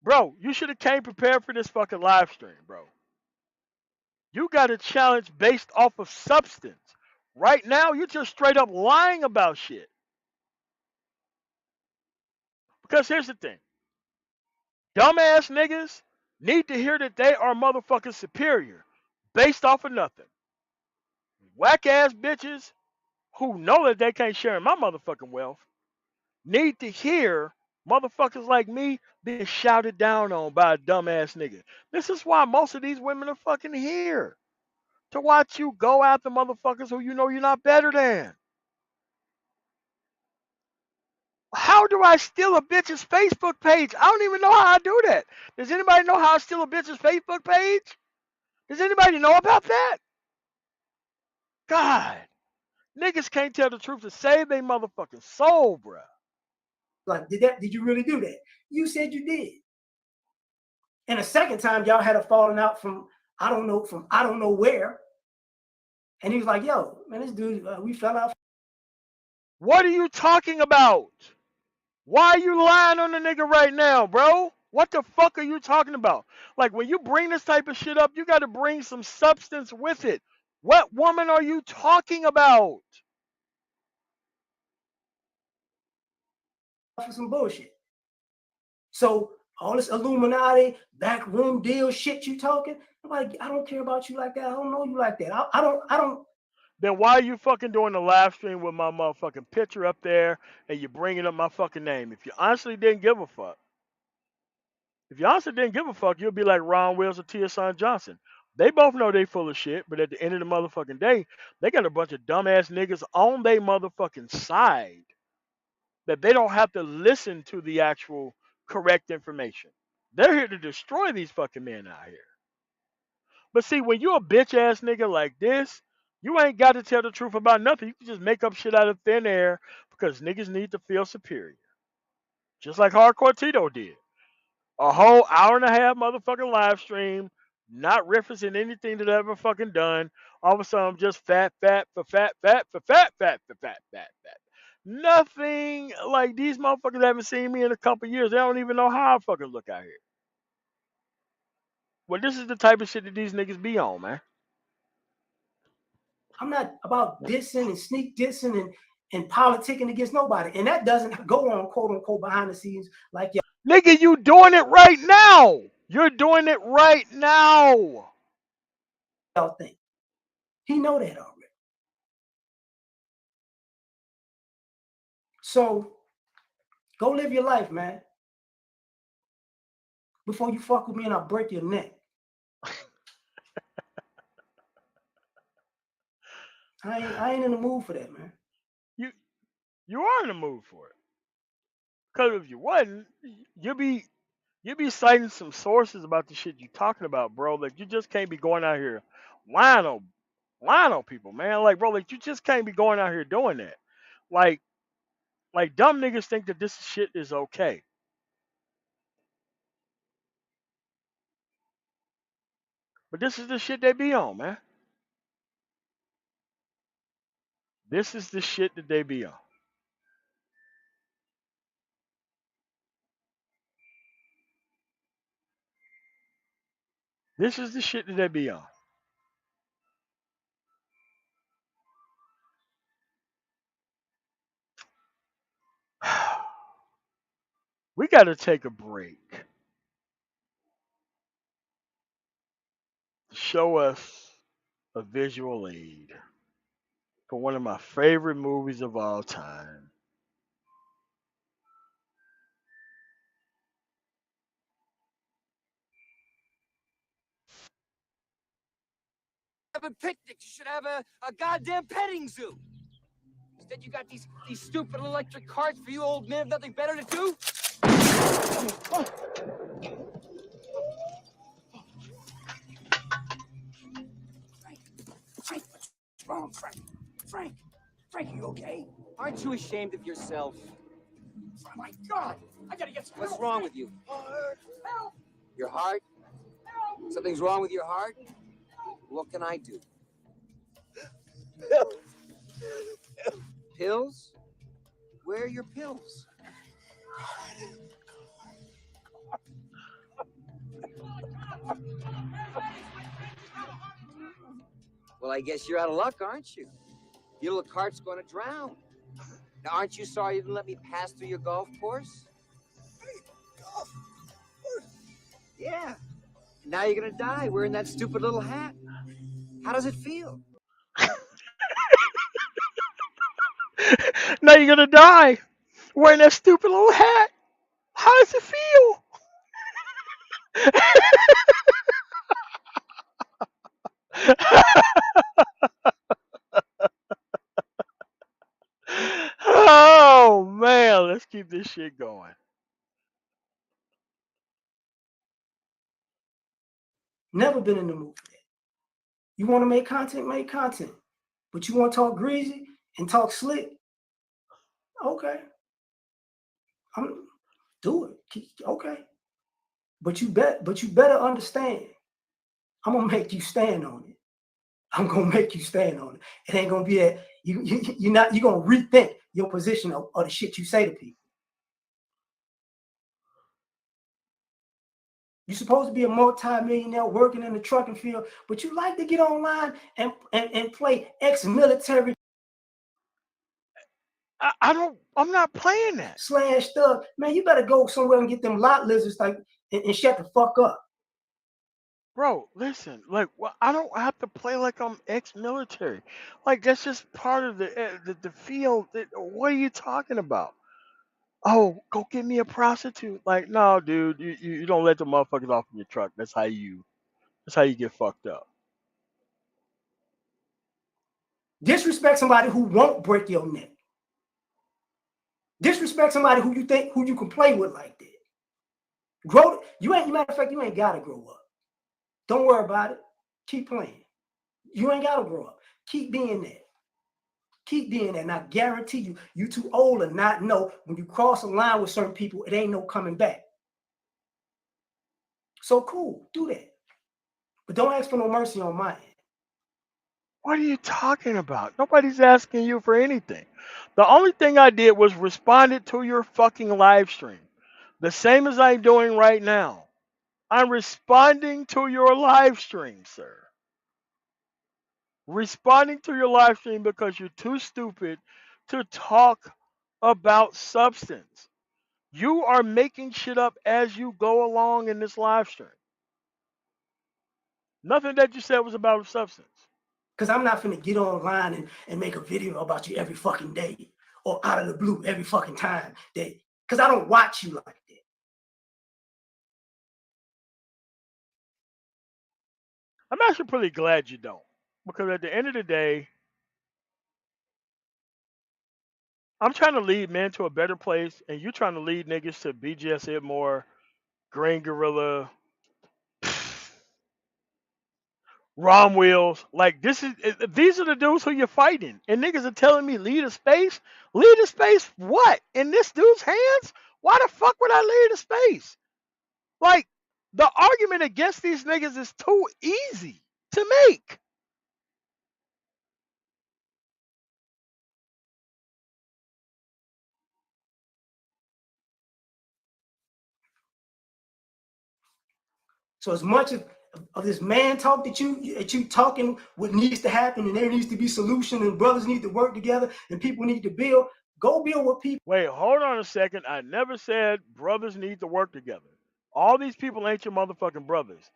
Bro, you should have came prepared for this fucking live stream, bro. You got a challenge based off of substance. Right now, you're just straight up lying about shit. Because here's the thing. Dumbass niggas need to hear that they are motherfucking superior based off of nothing. Whack ass bitches who know that they can't share in my motherfucking wealth need to hear motherfuckers like me being shouted down on by a dumbass nigga. This is why most of these women are fucking here. To watch you go after motherfuckers who you know you're not better than. How do I steal a bitch's Facebook page? I don't even know how I do that. Does anybody know how I steal a bitch's Facebook page? Does anybody know about that? God, niggas can't tell the truth to save their motherfucking soul, bruh. like, did you really do that? You said you did. And a second time, y'all had a falling out from I don't know where. And he was like, "Yo, man, this dude, we fell out." What are you talking about? Why are you lying on the nigga right now, bro? What the fuck are you talking about? Like, when you bring this type of shit up, you got to bring some substance with it. What woman are you talking about? For some bullshit. So all this Illuminati backroom deal shit you talking, I'm like, I don't care about you like that. I don't know you like that. I don't. Then why are you fucking doing the live stream with my motherfucking picture up there and you bringing up my fucking name? If you honestly didn't give a fuck, if you honestly didn't give a fuck, you'll be like Ron Wills or Tia Son Johnson. They both know they full of shit, but at the end of the motherfucking day, they got a bunch of dumbass niggas on their motherfucking side that they don't have to listen to the actual correct information. They're here to destroy these fucking men out here. But see, when you a bitch ass nigga like this, you ain't got to tell the truth about nothing. You can just make up shit out of thin air because niggas need to feel superior. Just like Hardcore Tito did. A whole hour and a half motherfucking live stream, not referencing anything that I ever fucking done. All of a sudden, I'm just fat, fat, for fat, fat, for fat, fat, for fat, fat, fat. Nothing like these motherfuckers haven't seen me in a couple years. They don't even know how I fucking look out here. Well, this is the type of shit that these niggas be on, man. I'm not about dissing and sneak dissing and politicking against nobody. And that doesn't go on, quote unquote, behind the scenes like Nigga, you doing it right now. You're doing it right now. y'all think. He know that already. So go live your life, man. Before you fuck with me and I'll break your neck. I ain't in the mood for that, man. You are in the mood for it. Because if you wasn't, you be citing some sources about the shit you talking about, bro. Like you just can't be going out here lying on people, man. Like, bro, like you just can't be going out here doing that. Like dumb niggas think that this shit is okay. But this is the shit they be on, man. This is the shit that they be on. This is the shit that they be on. We got to take a break to show us a visual aid for one of my favorite movies of all time. Having picnics. You should have a goddamn petting zoo. Instead, you got these stupid electric carts for you old men have nothing better to do. Frank, what's wrong, Frank? Frank, are you okay? Aren't you ashamed of yourself? Oh my God, I gotta get some help. What's wrong with you? Help! Your heart? Help! Something's wrong with your heart? What can I do? Pills? Where are your pills? Well, I guess you're out of luck, aren't you? Your little cart's going to drown. Now, aren't you sorry you didn't let me pass through your golf course? Golf course? Yeah. Now you're going to die wearing that stupid little hat. How does it feel? Now you're gonna die wearing that stupid little hat. How does it feel? Oh man, let's keep this shit going. Never been in the mood for that. You want to make content. But you want to talk greasy and talk slick? Okay. Do it. Okay. But you better understand. I'm gonna make you stand on it. I'm gonna make you stand on it. It ain't gonna be that you're gonna rethink your position of the shit you say to people. You're supposed to be a multi-millionaire working in the trucking field, but you like to get online and play ex-military. I'm not playing that. Slash stuff. Man, you better go somewhere and get them lot lizards and shut the fuck up. Bro, listen, like, well, I don't have to play like I'm ex-military. Like, that's just part of the field. What are you talking about? Oh, go get me a prostitute. Like, no, dude, you don't let the motherfuckers off of your truck. That's how you get fucked up. Disrespect somebody who won't break your neck. Disrespect somebody who you can play with like that. Matter of fact, you ain't gotta grow up. Don't worry about it. Keep playing. You ain't gotta grow up. Keep being there. Keep being there. And I guarantee you too old to not know when you cross a line with certain people, it ain't no coming back. So cool, do that. But don't ask for no mercy on my end. What are you talking about? Nobody's asking you for anything. The only thing I did was responded to your fucking live stream. The same as I'm doing right now. I'm responding to your live stream, sir. Responding to your live stream because you're too stupid to talk about substance. You are making shit up as you go along in this live stream. Nothing that you said was about substance. Because I'm not finna get online and make a video about you every fucking day or out of the blue every fucking time. Because I don't watch you like that. I'm actually pretty glad you don't. Because at the end of the day, I'm trying to lead men to a better place, and you're trying to lead niggas to BGS Idmore, Green Gorilla, Rom Wheels. Like, these are the dudes who you're fighting. And niggas are telling me lead a space? Lead a space what? In this dude's hands? Why the fuck would I lead a space? Like, the argument against these niggas is too easy to make. So as much of this man talk that you talking what needs to happen and there needs to be solution and brothers need to work together and people need to build, Go build with people. Wait, hold on a second. I never said brothers need to work together. All these people ain't your motherfucking brothers.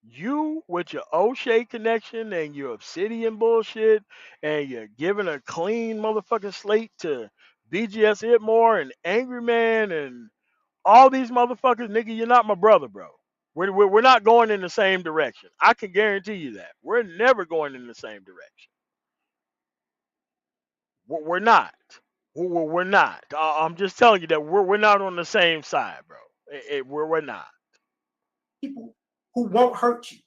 You with your O'Shea connection and your obsidian bullshit, and you're giving a clean motherfucking slate to BGS Itmore and Angry Man and all these motherfuckers, nigga, you're not my brother, bro. We're not going in the same direction. I can guarantee you that. We're never going in the same direction. We're not. We're not. I'm just telling you that we're not on the same side, bro. We're not. People who won't hurt you.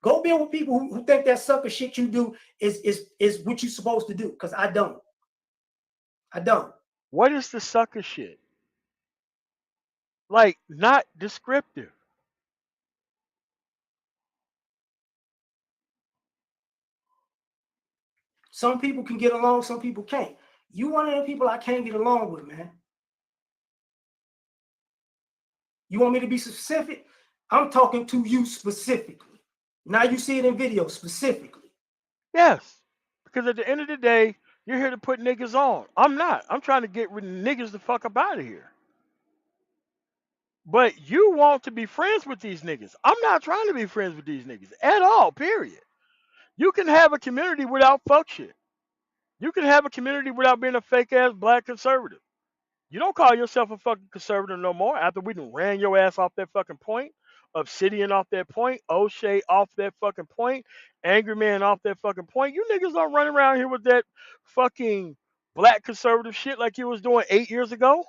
Go build with people who think that sucker shit you do is what you're supposed to do. Because I don't. I don't. What is the sucker shit? Like, not descriptive. Some people can get along, some people can't. You one of the people I can't get along with, man. You want me to be specific? I'm talking to you specifically. Now you see it in video specifically. Yes. Because at the end of the day, you're here to put niggas on. I'm not. I'm trying to get niggas the fuck up out of here. But you want to be friends with these niggas. I'm not trying to be friends with these niggas at all, period. You can have a community without fuck shit. You can have a community without being a fake ass black conservative. You don't call yourself a fucking conservative no more after we done ran your ass off that fucking point, Obsidian off that point, O'Shea off that fucking point, Angry Man off that fucking point. You niggas don't run around here with that fucking black conservative shit like you was doing 8 years ago.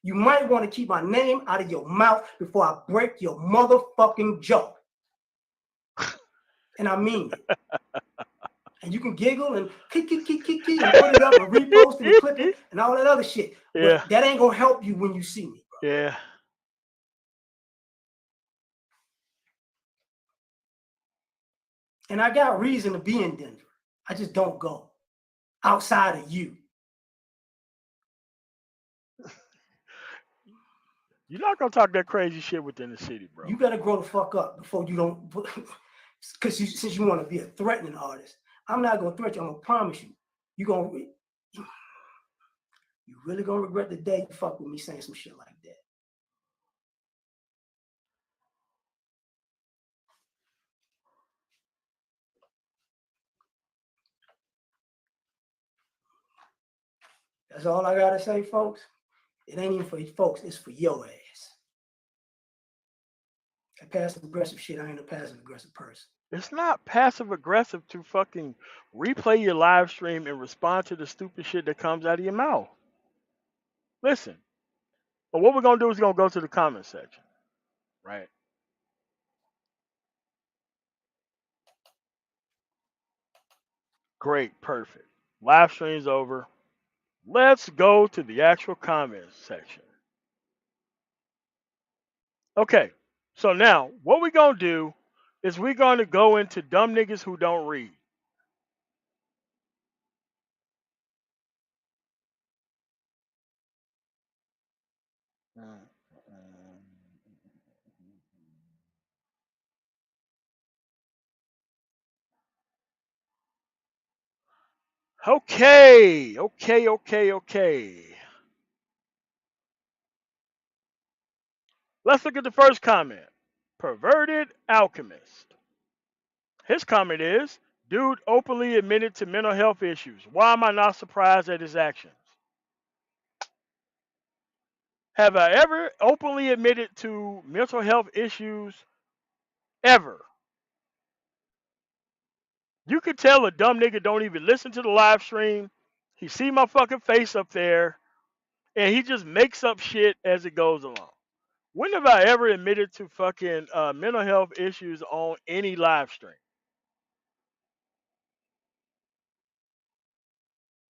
You might want to keep my name out of your mouth before I break your motherfucking jaw. And I mean it. And you can giggle and kick and put it up and repost and clip it and all that other shit. Yeah. But that ain't gonna help you when you see me, bro. Yeah. And I got reason to be in Denver. I just don't go outside of you. You're not gonna talk that crazy shit within the city, bro. You gotta grow the fuck up before you don't, because since you want to be a threatening artist, I'm not gonna threaten you. I'm gonna promise you, you really gonna regret the day you fuck with me saying some shit like that. That's all I gotta say, folks. It ain't even for you folks, it's for your ass. That passive aggressive shit, I ain't a passive aggressive person. It's not passive aggressive to fucking replay your live stream and respond to the stupid shit that comes out of your mouth. Listen, but what we're gonna do is we're gonna go to the comment section, right? Great, perfect. Live stream's over. Let's go to the actual comments section. Okay, so now what we're gonna do is we're gonna go into dumb niggas who don't read. Okay. Let's look at the first comment. Perverted alchemist. His comment is, dude openly admitted to mental health issues. Why am I not surprised at his actions? Have I ever openly admitted to mental health issues? Ever? You could tell a dumb nigga don't even listen to the live stream. He see my fucking face up there, and he just makes up shit as it goes along. When have I ever admitted to fucking mental health issues on any live stream?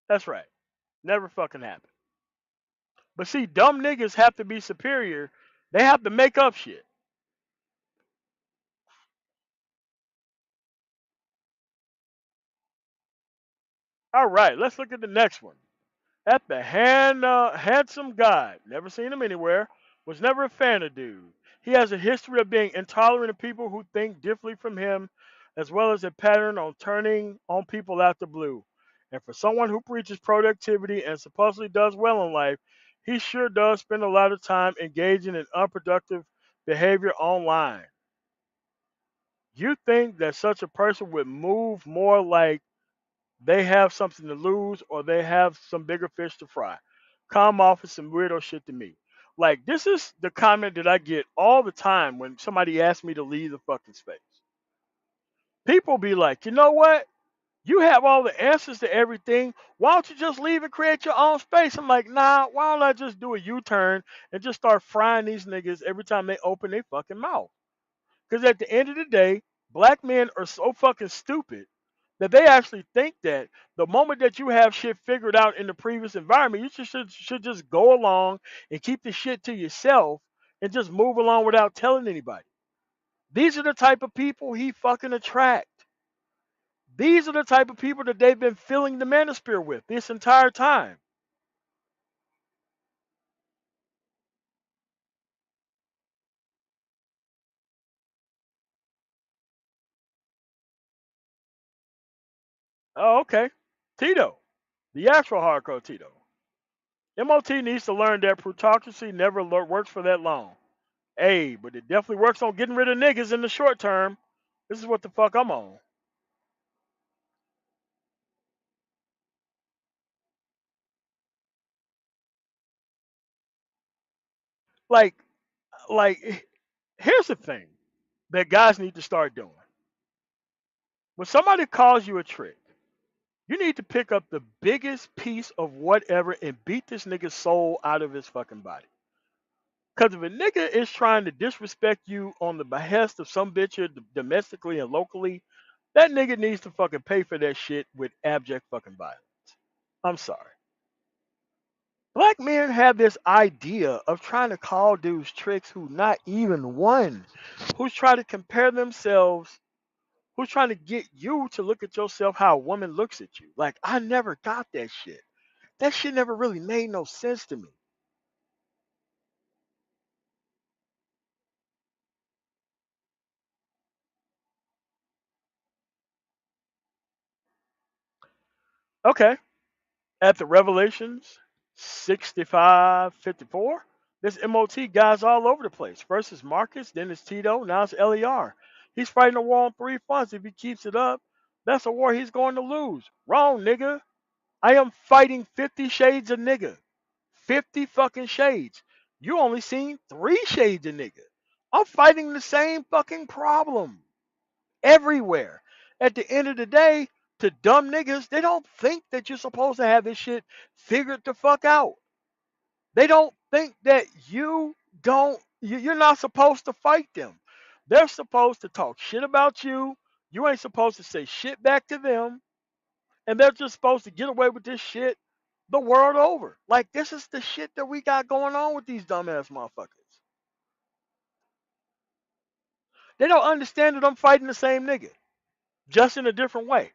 That's right. Never fucking happened. But see, dumb niggas have to be superior. They have to make up shit. All right, let's look at the next one. At the handsome guy. Never seen him anywhere. Was never a fan of dude. He has a history of being intolerant of people who think differently from him, as well as a pattern on turning on people out the blue. And for someone who preaches productivity and supposedly does well in life, he sure does spend a lot of time engaging in unproductive behavior online. You think that such a person would move more like they have something to lose or they have some bigger fish to fry? Come off with some weirdo shit to me. Like, this is the comment that I get all the time when somebody asks me to leave the fucking space. People be like, you know what? You have all the answers to everything. Why don't you just leave and create your own space? I'm like, nah, why don't I just do a U-turn and just start frying these niggas every time they open their fucking mouth? Because at the end of the day, black men are so fucking stupid that they actually think that the moment that you have shit figured out in the previous environment, you should just go along and keep the shit to yourself and just move along without telling anybody. These are the type of people he fucking attract. These are the type of people that they've been filling the manosphere with this entire time. Oh, okay. Tito, the actual hardcore Tito. MOT needs to learn that plutocracy never works for that long. Hey, but it definitely works on getting rid of niggas in the short term. This is what the fuck I'm on. Like, like, here's the thing that guys need to start doing. When somebody calls you a trick, you need to pick up the biggest piece of whatever and beat this nigga's soul out of his fucking body. Because if a nigga is trying to disrespect you on the behest of some bitch here domestically and locally, that nigga needs to fucking pay for that shit with abject fucking violence. I'm sorry. Black men have this idea of trying to call dudes tricks who not even one, who's trying to compare themselves, who's trying to get you to look at yourself how a woman looks at you. Like, I never got that shit. That shit never really made no sense to me. Okay. At the Revelations 65:54, this MOT guy's all over the place. First is Marcus, then it's Tito, now it's LER. He's fighting a war on 3 fronts. If he keeps it up, that's a war he's going to lose. Wrong, nigga. I am fighting 50 shades of nigga. 50 fucking shades. You only seen 3 shades of nigga. I'm fighting the same fucking problem everywhere. At the end of the day, to dumb niggas, they don't think that you're supposed to have this shit figured the fuck out. They don't think that you're not supposed to fight them. They're supposed to talk shit about you. You ain't supposed to say shit back to them. And they're just supposed to get away with this shit the world over. Like, this is the shit that we got going on with these dumbass motherfuckers. They don't understand that I'm fighting the same nigga, just in a different way.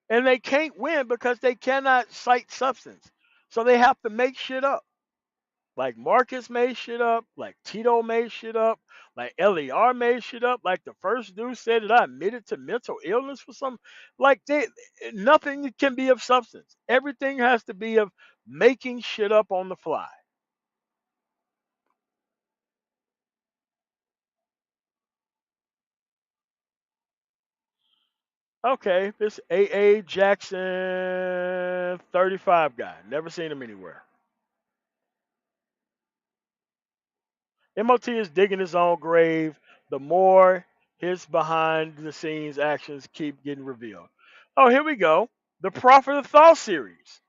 And they can't win because they cannot cite substance. So they have to make shit up. Like Marcus made shit up, like Tito made shit up, like LER made shit up, like the first dude said that I admitted to mental illness for some. Like, nothing can be of substance. Everything has to be of making shit up on the fly. Okay, this AA Jackson 35 guy. Never seen him anywhere. MOT is digging his own grave the more his behind the scenes actions keep getting revealed. Oh, here we go. The Prophet of Thought series.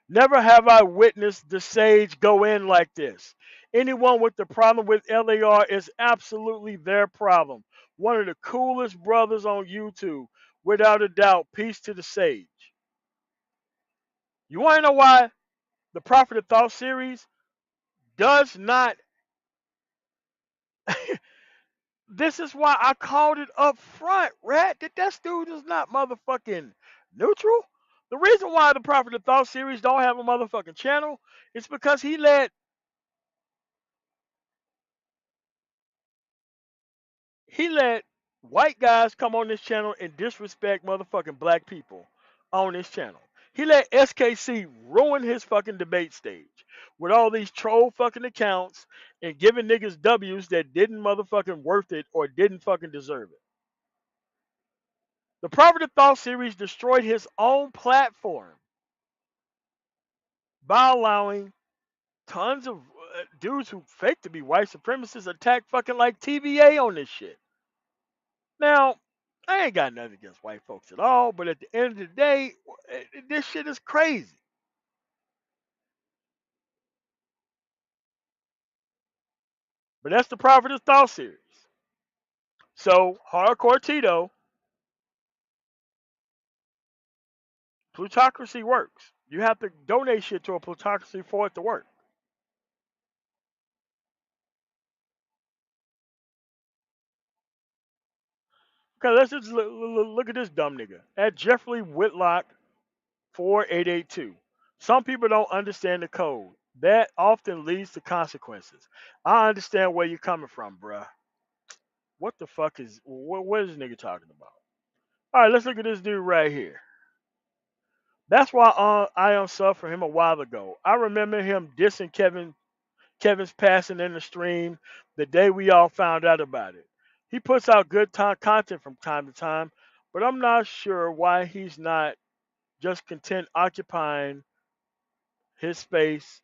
Never have I witnessed the sage go in like this. Anyone with the problem with LAR is absolutely their problem. One of the coolest brothers on YouTube, without a doubt. Peace to the sage. You want to know why the Prophet of Thought series does not. This is why I called it up front, Rat, that dude is not motherfucking neutral. The reason why the Prophet of Thought series don't have a motherfucking channel is because he let He let white guys come on this channel and disrespect motherfucking black people on this channel. He let SKC ruin his fucking debate stage with all these troll fucking accounts and giving niggas W's that didn't motherfucking worth it or didn't fucking deserve it. The Property Thought series destroyed his own platform by allowing tons of dudes who fake to be white supremacists attack fucking like TVA on this shit. Now, I ain't got nothing against white folks at all, but at the end of the day, this shit is crazy. But that's the Prophet of Thought series. So, Hardcore Tito, plutocracy works. You have to donate shit to a plutocracy for it to work. Okay, let's just look at this dumb nigga. At Jeffrey Whitlock 4882. Some people don't understand the code. That often leads to consequences. I understand where you're coming from, bruh. What the fuck is what is this nigga talking about? All right, let's look at this dude right here. That's why I unsubbed for him a while ago. I remember him dissing Kevin's passing in the stream the day we all found out about it. He puts out good content from time to time, but I'm not sure why he's not just content occupying his space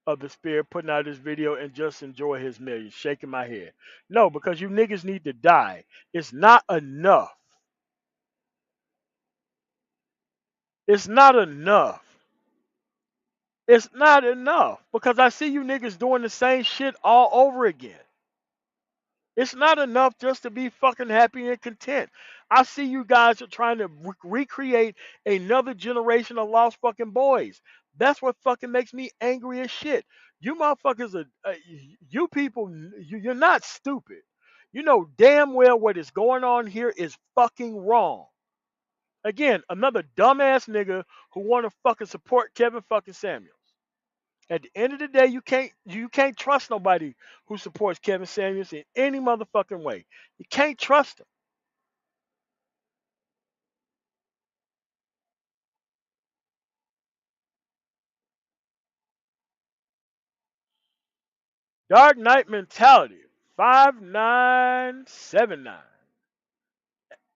of the spirit, putting out his video and just enjoy his millions. Shaking my head. No, because you niggas need to die. It's not enough. It's not enough. It's not enough because I see you niggas doing the same shit all over again. It's not enough just to be fucking happy and content. I see you guys are trying to recreate another generation of lost fucking boys. That's what fucking makes me angry as shit. You motherfuckers are, you people, you're not stupid. You know damn well what is going on here is fucking wrong. Again, another dumbass nigga who want to fucking support Kevin fucking Samuels. At the end of the day, you can't trust nobody who supports Kevin Samuels in any motherfucking way. You can't trust him. Dark Knight Mentality 5979.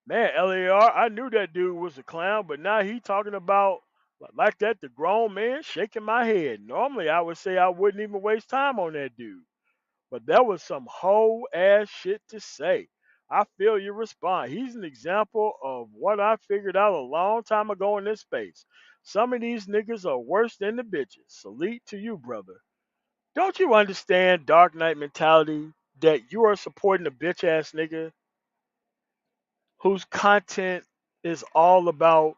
Man, LAR, I knew that dude was a clown, but now he talking about like that the grown man shaking my head. Normally I would say I wouldn't even waste time on that dude. But that was some whole ass shit to say. I feel your response. He's an example of what I figured out a long time ago in this space. Some of these niggas are worse than the bitches. Salute to you, brother. Don't you understand Dark Knight mentality that you are supporting a bitch ass nigga whose content is all about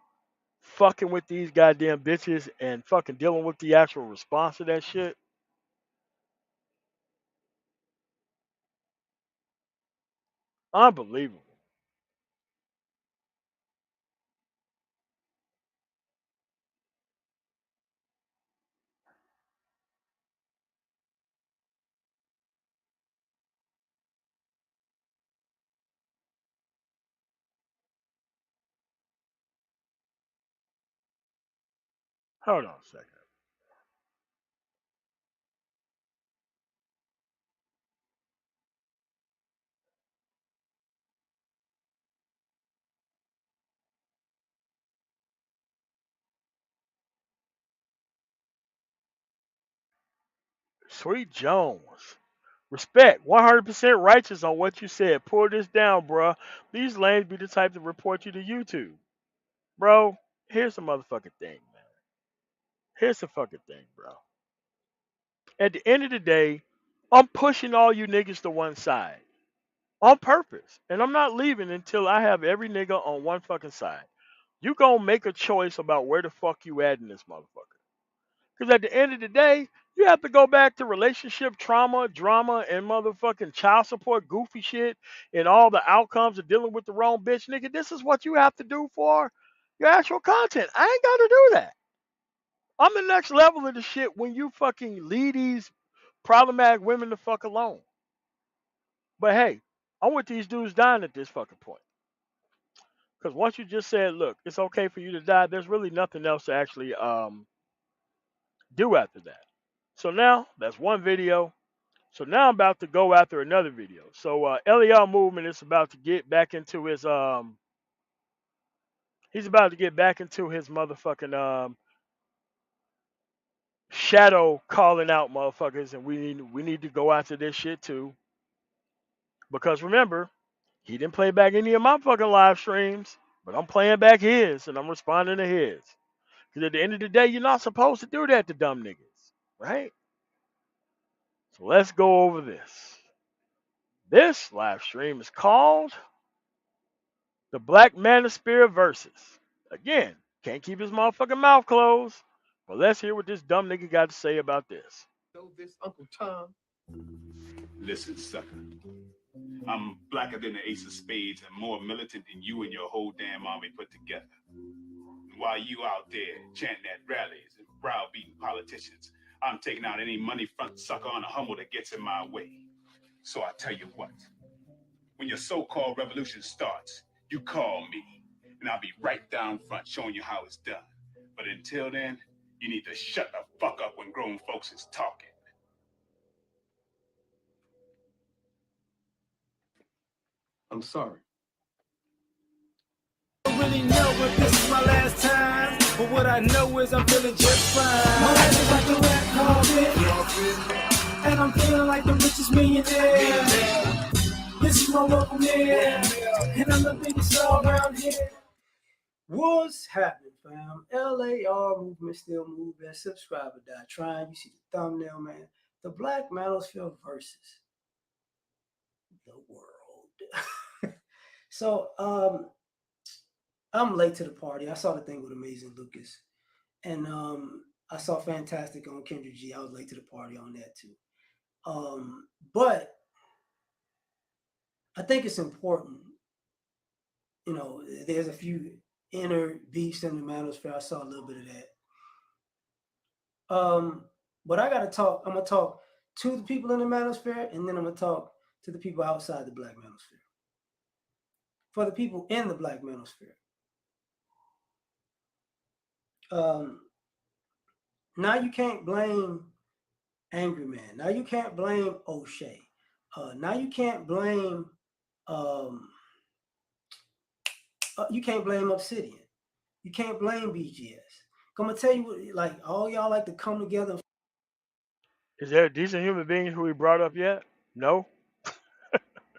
fucking with these goddamn bitches and fucking dealing with the actual response to that shit? Unbelievable. Hold on a second. Sweet Jones. Respect, 100% righteous on what you said. Pull this down, bruh. These lanes be the type to report you to YouTube. Bro, here's the motherfucking thing, man. Here's the fucking thing, bro. At the end of the day, I'm pushing all you niggas to one side on purpose. And I'm not leaving until I have every nigga on one fucking side. You gonna make a choice about where the fuck you at in this motherfucker. Because at the end of the day, you have to go back to relationship trauma, drama, and motherfucking child support, goofy shit, and all the outcomes of dealing with the wrong bitch, nigga. This is what you have to do for your actual content. I ain't got to do that. I'm the next level of the shit when you fucking leave these problematic women the fuck alone. But hey, I want these dudes dying at this fucking point. Because once you just said, look, it's okay for you to die, there's really nothing else to actually do after that. So now that's one video. So now I'm about to go after another video. So LER movement is about to get back into his he's about to get back into his motherfucking shadow calling out motherfuckers, and we need to go after this shit too. Because remember, he didn't play back any of my fucking live streams, but I'm playing back his and I'm responding to his. Because at the end of the day, you're not supposed to do that to dumb niggas, right? So let's go over this. This live stream is called The Black Manosphere Versus. Again, can't keep his motherfucking mouth closed. But let's hear what this dumb nigga got to say about this. Know this, Uncle Tom? Listen, sucker. I'm blacker than the ace of spades and more militant than you and your whole damn army put together. While you out there chanting at rallies and browbeating politicians, I'm taking out any money front sucker on a Hummel that gets in my way. So I tell you what, when your so-called revolution starts, you call me, and I'll be right down front showing you how it's done. But until then, you need to shut the fuck up when grown folks is talking. I'm sorry. I don't really know if this is my last time, but what I know is I'm feeling just fine. My life is like a rap carpet, and I'm feeling like the richest millionaire. This is my local mayor, and I'm the biggest star around here. What's happening, fam? LAR movement still moving. Subscribe or die trying. You see the thumbnail, man. The Black Manosphere versus the world. So, I'm late to the party. I saw the thing with Amazing Lucas, and I saw Fantastic on Kendra G. I was late to the party on that too. But I think it's important. You know, there's a few inner beefs in the Manosphere. I saw a little bit of that. But I gotta talk. I'm gonna talk to the people in the Manosphere, and then I'm gonna talk to the people outside the Black Manosphere. For the people in the Black Manosphere, now you can't blame Angry Man. Now you can't blame O'Shea. Now you can't blame you can't blame Obsidian. You can't blame BGS. I'm gonna tell you what, like, all y'all like to come together. Is there a decent human being who he brought up yet? No.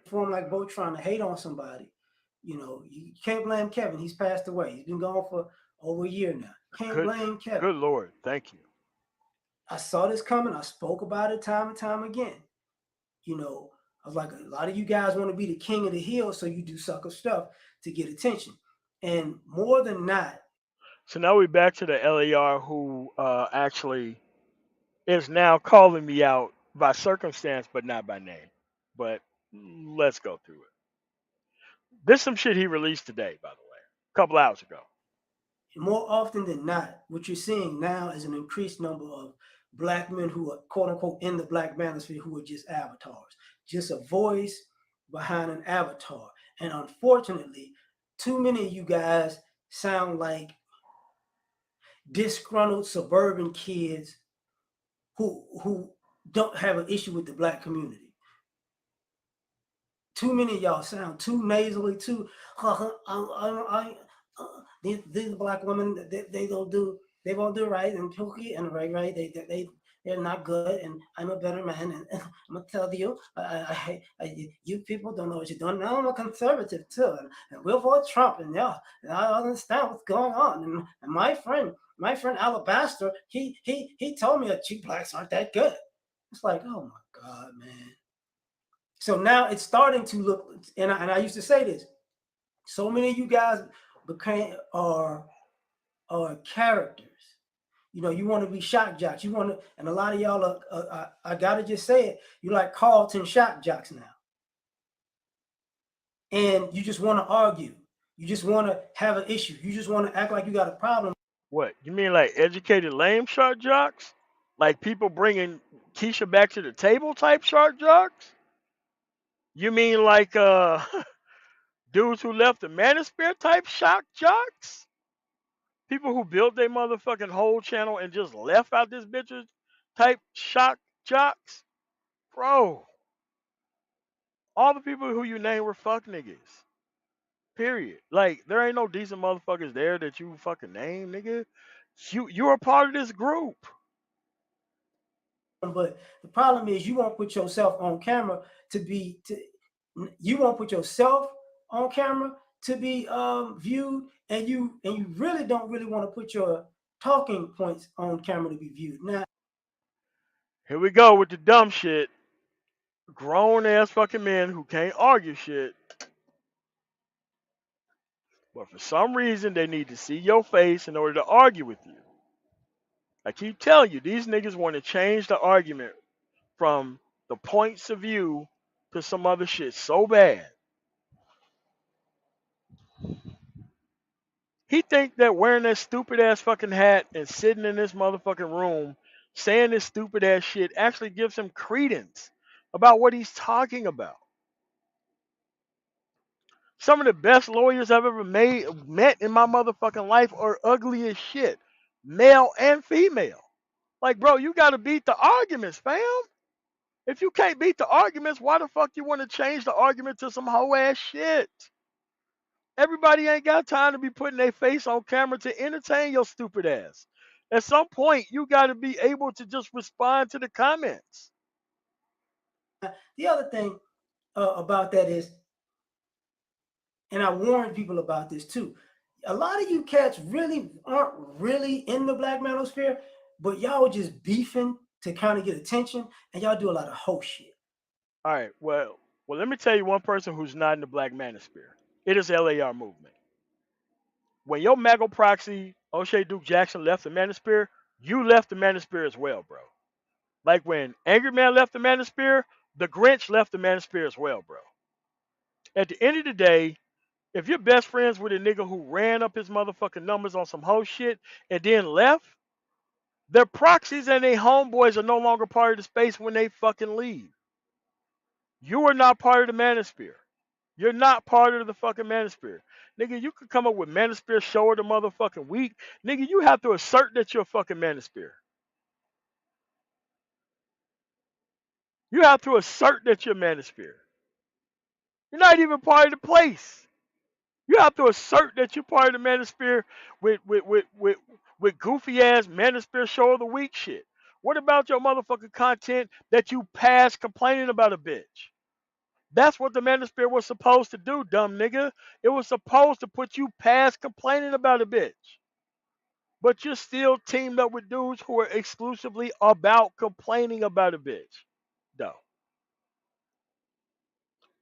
Form like both trying to hate on somebody. You know, you can't blame Kevin. He's passed away. He's been gone for over a year now. Can't blame Kevin. Good Lord. Thank you. I saw this coming. I spoke about it time and time again. You know, I was like, a lot of you guys want to be the king of the hill, so you do sucker stuff to get attention. And more than not. So now we're back to the LAR who actually is now calling me out by circumstance, but not by name. But let's go through it. This is some shit he released today, by the way, a couple hours ago. More often than not, what you're seeing now is an increased number of Black men who are, quote unquote, in the Black Manosphere, who are just avatars, just a voice behind an avatar. And unfortunately, too many of you guys sound like disgruntled suburban kids who don't have an issue with the Black community. Too many of y'all sound too nasally, too. These Black women, they won't do right, and Pookie and right. They're not good, and I'm a better man, and I'm gonna tell you, you people don't know what you're doing. Now I'm a conservative too, and we'll vote Trump, and yeah, and I understand what's going on. And my friend Alabaster, he told me that you Blacks aren't that good. It's like, oh my God, man. So now it's starting to look, and I used to say this. So many of you guys are characters. You know, you want to be shock jocks. You want to, and a lot of y'all are, I gotta just say it, you like Carlton shock jocks now. And you just want to argue. You just want to have an issue. You just want to act like you got a problem. What? You mean like educated lame shark jocks? Like people bringing Keisha back to the table type shark jocks? You mean like dudes who left the Manosphere type shock jocks? People who built their motherfucking whole channel and just left out this bitches type shock jocks? Bro, all the people who you named were fuck niggas. Period. Like, there ain't no decent motherfuckers there that you fucking name, nigga. You're a part of this group. But the problem is you won't put yourself on camera to be you won't put yourself on camera to be viewed, and you really don't really want to put your talking points on camera to be viewed. Now, Here we go with the dumb shit. Grown ass fucking men who can't argue shit. But for some reason they need to see your face in order to argue with you. I keep telling you, these niggas want to change the argument from the points of view to some other shit so bad. He think that wearing that stupid ass fucking hat and sitting in this motherfucking room saying this stupid ass shit actually gives him credence about what he's talking about. Some of the best lawyers I've ever met in my motherfucking life are ugly as shit, male and female. Like, bro, you gotta beat the arguments, fam. If you can't beat the arguments, why the fuck you want to change the argument to some hoe ass shit? Everybody ain't got time to be putting their face on camera to entertain your stupid ass. At some point, you got to be able to just respond to the comments. the other thing about that is, and I warned people about this too, a lot of you cats really aren't really in the Black Manosphere, but y'all just beefing to kind of get attention, and y'all do a lot of hoe shit. All right, well, let me tell you one person who's not in the Black Manosphere. It is LAR movement. When your Mago proxy, O'Shea Duke Jackson, left the Manosphere, you left the Manosphere as well, bro. Like when Angry Man left the Manosphere, the Grinch left the Manosphere as well, bro. At the end of the day, if you're best friends with a nigga who ran up his motherfucking numbers on some hoe shit and then left, their proxies and their homeboys are no longer part of the space when they fucking leave. You are not part of the Manosphere. You're not part of the fucking Manosphere. Nigga, you could come up with Manosphere show of the motherfucking week. Nigga, you have to assert that you're a fucking Manosphere. You have to assert that you're Manosphere. You're not even part of the place. You have to assert that you're part of the Manosphere with goofy ass Manosphere show of the week shit. What about your motherfucking content that you pass complaining about a bitch? That's what the Manosphere was supposed to do, dumb nigga. It was supposed to put you past complaining about a bitch. But you're still teamed up with dudes who are exclusively about complaining about a bitch. Though.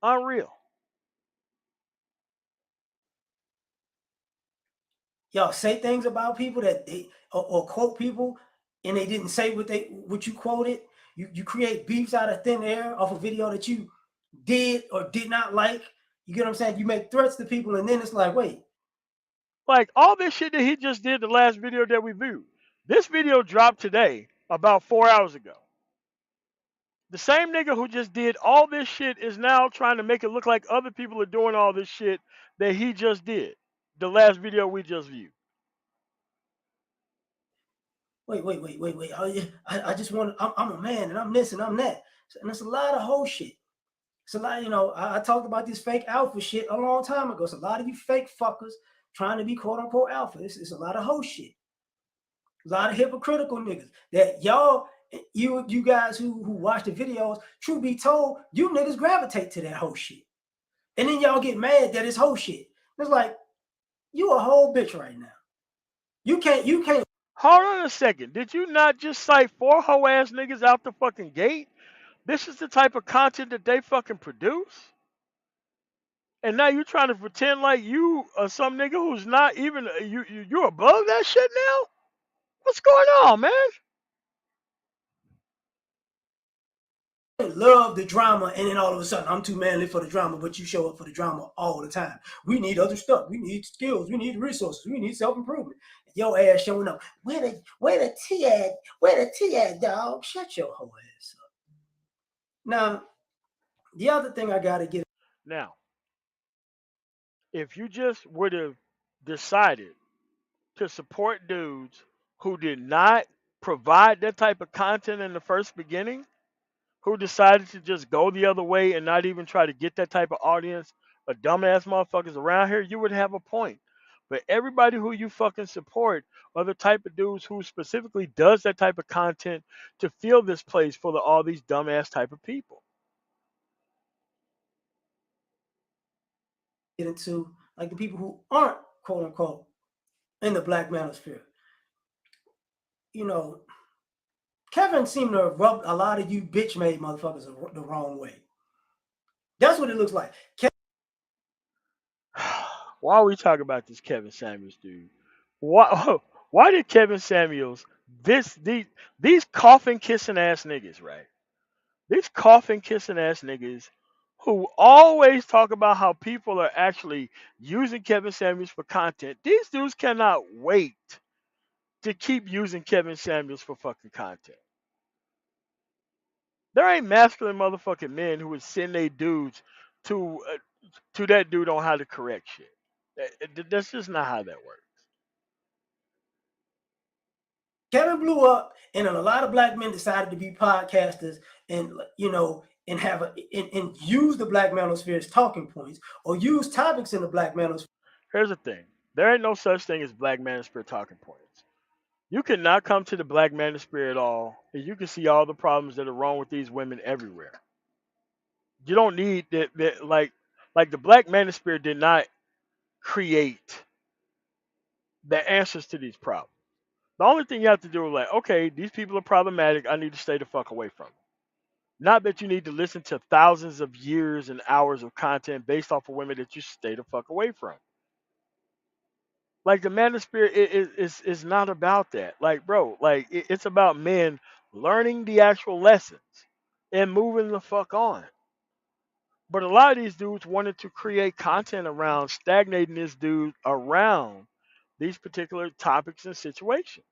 Unreal. Y'all say things about people that they or quote people and they didn't say what you quoted. You create beefs out of thin air off a video that you did or did not like. You get what I'm saying? You make threats to people, and then it's like, wait. Like all this shit that he just did the last video that we viewed. This video dropped today, about 4 hours ago. The same nigga who just did all this shit is now trying to make it look like other people are doing all this shit that he just did. The last video we just viewed. Wait. I just want, I'm a man and I'm this and I'm that. And it's a lot of whole shit. It's a lot, I talked about this fake alpha shit a long time ago. It's a lot of you fake fuckers trying to be quote unquote alpha. It's a lot of whole shit. A lot of hypocritical niggas that y'all, you guys who watch the videos, truth be told, you niggas gravitate to that whole shit. And then y'all get mad that it's whole shit. It's like, you a whole bitch right now. You can't. Hold on a second. Did you not just cite 4 hoe ass niggas out the fucking gate? This is the type of content that they fucking produce? And now you're trying to pretend like you are some nigga who's not even, you're above that shit now? What's going on, man? Love the drama, and then all of a sudden I'm too manly for the drama, but you show up for the drama all the time. We need other stuff. We need skills. We need resources. We need self-improvement. Your ass showing up. Where the T at? Where the T at, dog? Shut your whole ass up. Now, The other thing I gotta get Now, if you just would have decided to support dudes who did not provide that type of content in the first beginning, who decided to just go the other way and not even try to get that type of audience or dumbass motherfuckers around here, you would have a point. But everybody who you fucking support are the type of dudes who specifically does that type of content to fill this place full of all these dumbass type of people. into like the people who aren't quote unquote in the black manosphere. You know, Kevin seemed to have rubbed a lot of you bitch made motherfuckers the wrong way. That's what it looks like. Why are we talking about this Kevin Samuels dude? Why why did Kevin Samuels these coffin kissing ass niggas, right? These coffin kissing ass niggas who always talk about how people are actually using Kevin Samuels for content. These dudes cannot wait to keep using Kevin Samuels for fucking content. There ain't masculine motherfucking men who would send their dudes to that dude on how to correct shit. That's just not how that works. Kevin blew up, and a lot of black men decided to be podcasters, and and have and use the black manosphere as talking points, or use topics in the black manosphere. Here's the thing: there ain't no such thing as black manosphere talking points. You cannot come to the black manosphere at all, and you can see all the problems that are wrong with these women everywhere. You don't need that like the black manosphere did not create the answers to these problems. The only thing you have to do is like, okay, these people are problematic. I need to stay the fuck away from them. Not that you need to listen to thousands of years and hours of content based off of women that you stay the fuck away from. Like the manosphere is not about that. Like, bro, like it's about men learning the actual lessons and moving the fuck on. But a lot of these dudes wanted to create content around stagnating this dude around these particular topics and situations.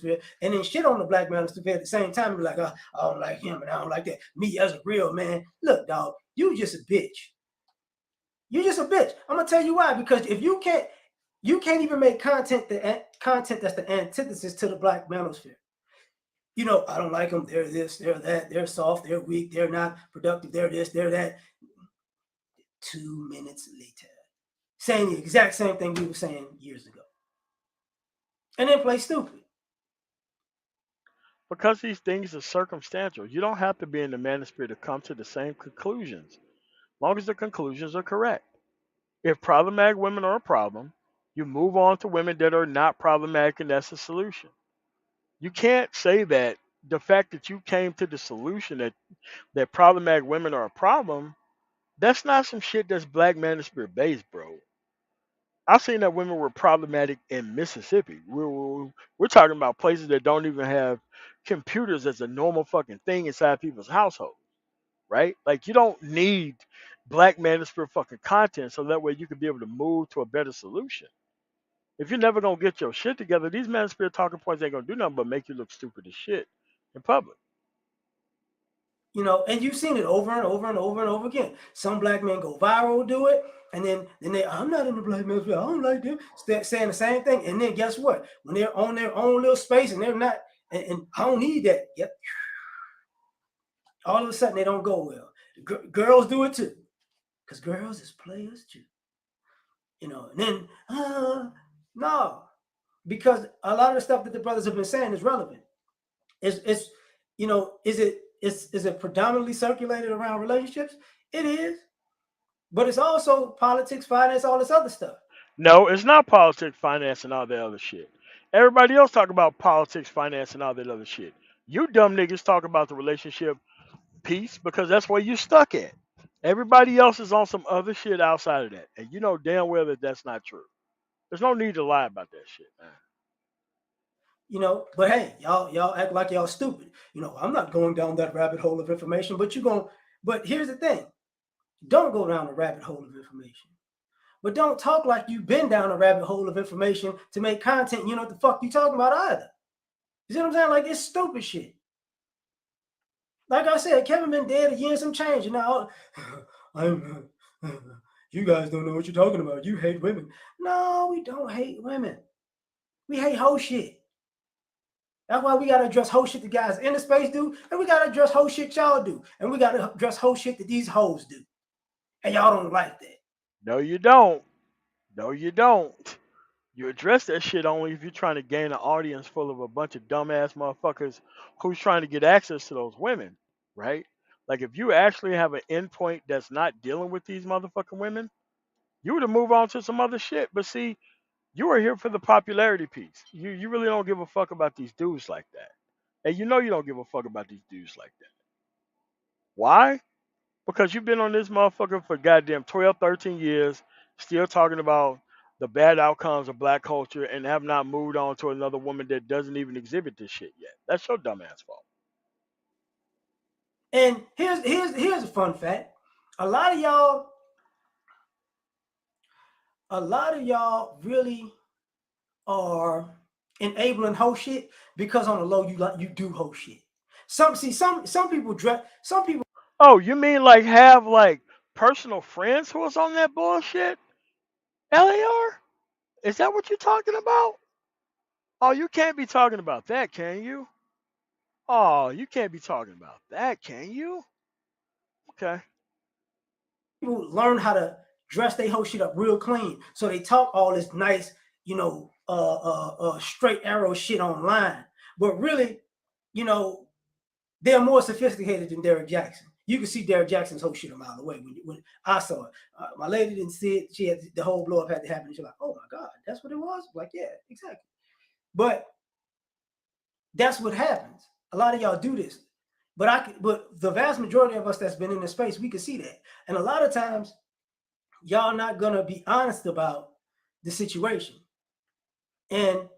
And then shit on the black manosphere at the same time. Be like, I don't like him, and I don't like that. Me as a real man. Look, dog, you just a bitch. You just a bitch. I'm gonna tell you why. Because if you can't even make content that's the antithesis to the black manosphere. I don't like them. They're this, they're that, they're soft, they're weak, they're not productive, they're this, they're that. 2 minutes later, saying the exact same thing we were saying years ago. And then play stupid. Because these things are circumstantial. You don't have to be in the manosphere to come to the same conclusions, as long as the conclusions are correct. If problematic women are a problem, you move on to women that are not problematic, and that's the solution. You can't say that the fact that you came to the solution that problematic women are a problem, that's not some shit that's black manosphere based, bro. I've seen that women were problematic in Mississippi. We're talking about places that don't even have computers as a normal fucking thing inside people's households, right? Like you don't need black manosphere fucking content so that way you can be able to move to a better solution. If you're never gonna get your shit together, these manosphere talking points ain't gonna do nothing but make you look stupid as shit in public. And you've seen it over and over and over and over again. Some black men go viral, do it, and then I'm not in the black manosphere. I don't like them. Saying the same thing, and then guess what? When they're on their own little space and they're not, and I don't need that. Yep. All of a sudden they don't go well. Girls do it too, because girls is players too. And then no, because a lot of the stuff that the brothers have been saying is relevant. Is it predominantly circulated around relationships? It is, but it's also politics, finance, all this other stuff. No, it's not politics, finance, and all that other shit. Everybody else talk about politics, finance, and all that other shit. You dumb niggas talk about the relationship piece because that's where you stuck at. Everybody else is on some other shit outside of that, and you know damn well that that's not true. There's no need to lie about that shit, man. But hey, y'all act like y'all stupid. I'm not going down that rabbit hole of information, but but here's the thing. Don't go down the rabbit hole of information. But don't talk like you've been down a rabbit hole of information to make content. You know what the fuck you talking about either. You see what I'm saying? Like, it's stupid shit. Like I said, Kevin been dead a year and some change, and now I'm. You guys don't know what you're talking about. You hate women. No, we don't hate women. We hate whole shit. That's why we gotta address whole shit the guys in the space do, and we gotta address whole shit y'all do, and we gotta address whole shit that these hoes do, and y'all don't like that. No, you don't. No, you don't. You address that shit only if you're trying to gain an audience full of a bunch of dumbass motherfuckers who's trying to get access to those women, right? Like if you actually have an endpoint that's not dealing with these motherfucking women, you would have moved on to some other shit. But see, you are here for the popularity piece. You really don't give a fuck about these dudes like that. And you know you don't give a fuck about these dudes like that. Why? Because you've been on this motherfucker for goddamn 12, 13 years, still talking about the bad outcomes of black culture and have not moved on to another woman that doesn't even exhibit this shit yet. That's your dumbass fault. And here's a fun fact: a lot of y'all really are enabling whole shit because on the low you do whole shit. Some people dress some people. Oh, you mean like have like personal friends who was on that bullshit? LAR? Is that what you're talking about? Oh, you can't be talking about that, can you? Oh, you can't be talking about that, can you? Okay. People learn how to dress their whole shit up real clean. So they talk all this nice, straight arrow shit online. But really, you know, they're more sophisticated than Derek Jackson. You can see Derek Jackson's whole shit a mile away when I saw it. My lady didn't see it. She had the whole blow up had to happen. She's like, "Oh my god, that's what it was." I'm like, yeah, exactly. But that's what happens. A lot of y'all do this, but the vast majority of us that's been in the space, we can see that. And a lot of times, y'all not gonna be honest about the situation. And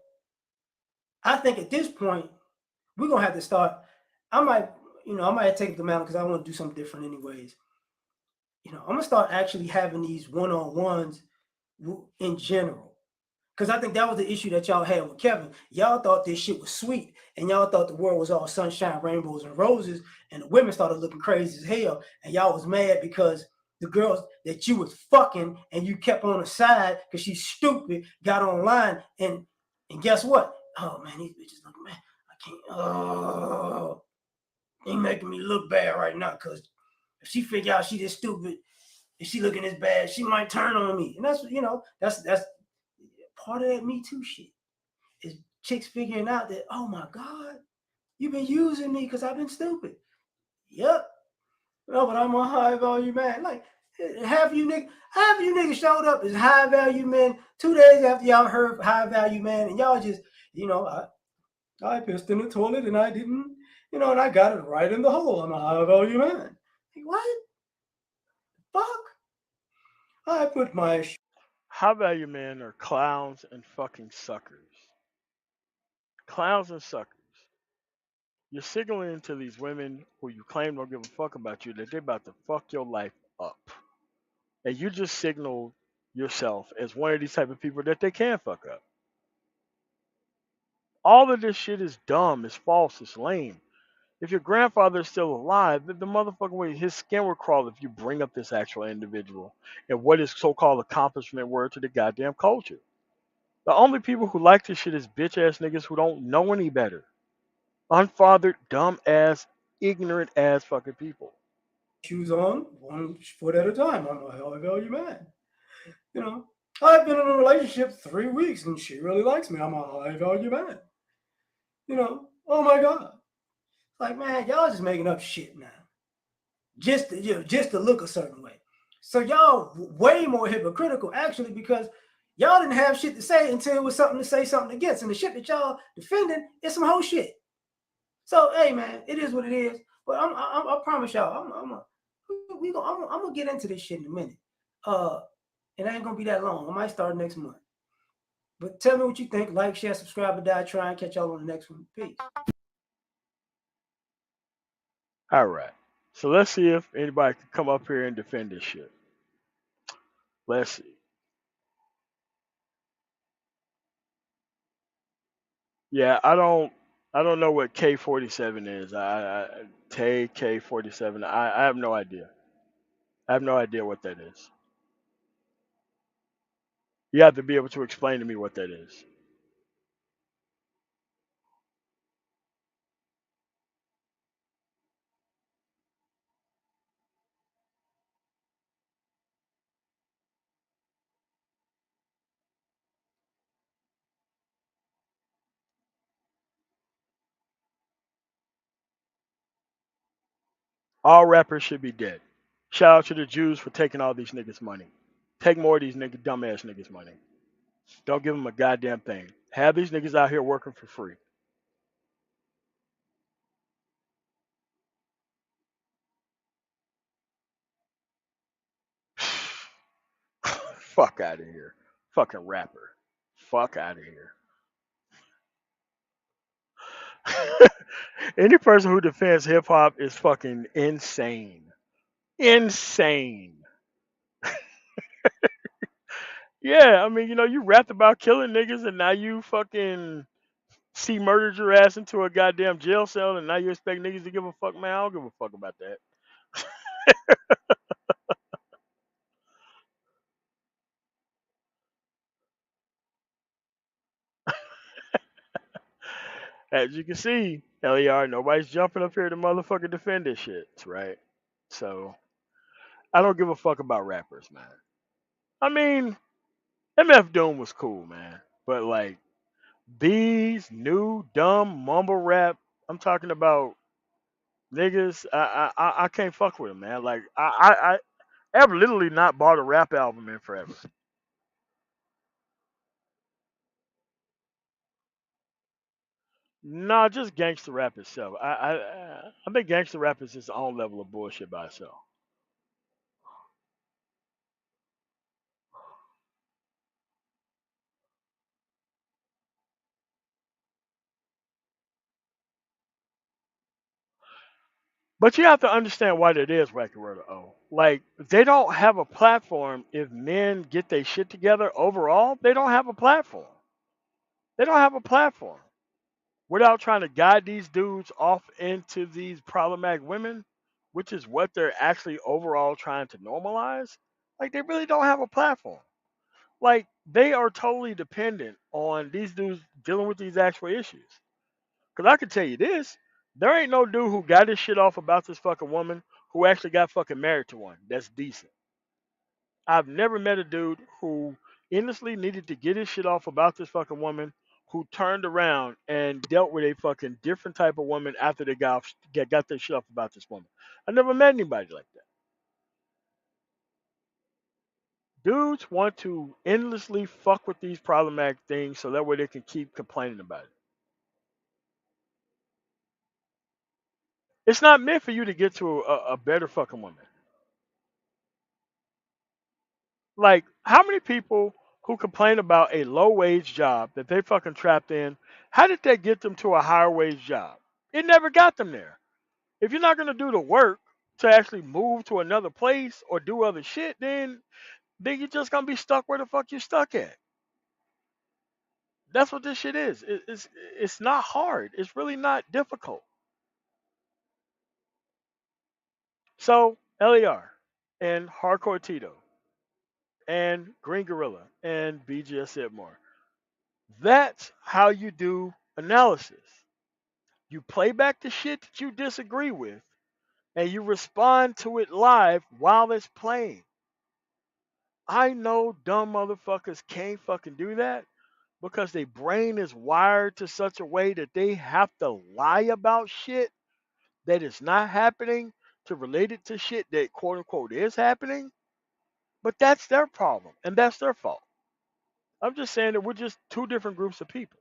I think at this point, we're gonna have to start. I might take the mountain because I want to do something different, anyways. I'm gonna start actually having these one-on-ones in general. Because I think that was the issue that y'all had with Kevin. Y'all thought this shit was sweet, and y'all thought the world was all sunshine, rainbows, and roses, and the women started looking crazy as hell, and y'all was mad because the girls that you was fucking and you kept on the side because she's stupid got online, and guess what? Oh man, these bitches look mad. I can't. Oh, they making me look bad right now because if she figure out she this stupid, if she looking this bad, she might turn on me, and that's part of that Me Too shit is chicks figuring out that, oh my God, you've been using me because I've been stupid. Yep. No, but I'm a high value man. Like half you niggas showed up as high value men 2 days after y'all heard high value man, and y'all just, I pissed in the toilet and I didn't, and I got it right in the hole. I'm a high value man. Like, what? Fuck. I put my High value men are clowns and fucking suckers. Clowns and suckers. You're signaling to these women who you claim don't give a fuck about you that they're about to fuck your life up. And you just signal yourself as one of these type of people that they can fuck up. All of this shit is dumb, it's false, it's lame. If your grandfather is still alive, the motherfucker his skin will crawl if you bring up this actual individual and what his so-called accomplishment were to the goddamn culture. The only people who like this shit is bitch ass niggas who don't know any better. Unfathered, dumb ass, ignorant ass fucking people. shoes on one foot at a time. I'm a high value man. I've been in a relationship 3 weeks and she really likes me. I'm a high value man. Oh my God. Like, man, y'all just making up shit now. Just to look a certain way. So y'all way more hypocritical actually because y'all didn't have shit to say until it was something to say something against. And the shit that y'all defending is some whole shit. So hey man, it is what it is. But I promise y'all, I'm gonna get into this shit in a minute. It ain't gonna be that long. I might start next month. But tell me what you think. Like, share, subscribe, or die. Try and catch y'all on the next one. Peace. Alright. So let's see if anybody can come up here and defend this shit. Let's see. Yeah, I don't I don't know what K-47 is. K-47. I have no idea. I have no idea what that is. You have to be able to explain to me what that is. All rappers should be dead. Shout out to the Jews for taking all these niggas' money. Take more of these dumbass niggas' money. Don't give them a goddamn thing. Have these niggas out here working for free. Fuck out of here. Fucking rapper. Fuck out of here. Any person who defends hip hop is fucking insane. Insane. Yeah, I mean, you rapped about killing niggas and now you fucking see murdered your ass into a goddamn jail cell and now you expect niggas to give a fuck, man. I don't give a fuck about that. As you can see, LER, nobody's jumping up here to motherfucking defend this shit, right? So I don't give a fuck about rappers, man. I mean, MF Doom was cool, man. But like these new dumb mumble rap, I'm talking about niggas. I can't fuck with them, man. Like I have literally not bought a rap album in forever. Nah, just gangster rap itself. I think gangster rap is its own level of bullshit by itself. But you have to understand why that is, Wacky Rotor O. Like, they don't have a platform if men get their shit together overall. They don't have a platform. They don't have a platform. Without trying to guide these dudes off into these problematic women, which is what they're actually overall trying to normalize, like, they really don't have a platform. Like, they are totally dependent on these dudes dealing with these actual issues. Because I can tell you this, there ain't no dude who got his shit off about this fucking woman who actually got fucking married to one that's decent. I've never met a dude who endlessly needed to get his shit off about this fucking woman who turned around and dealt with a fucking different type of woman after they got their shit off about this woman. I never met anybody like that. Dudes want to endlessly fuck with these problematic things so that way they can keep complaining about it. It's not meant for you to get to a better fucking woman. Like, how many people who complain about a low wage job that they fucking trapped in, how did that get them to a higher wage job? It never got them there. If you're not gonna do the work to actually move to another place or do other shit, then you're just gonna be stuck where the fuck you stuck at. That's what this shit is. It's not hard. It's really not difficult. So LER and Hardcore Tito and Green Gorilla and BGS said more. That's how you do analysis. You play back the shit that you disagree with and you respond to it live while it's playing. I know dumb motherfuckers can't fucking do that because their brain is wired to such a way that they have to lie about shit that is not happening to relate it to shit that quote unquote is happening. But that's their problem and that's their fault. I'm just saying that we're just two different groups of people.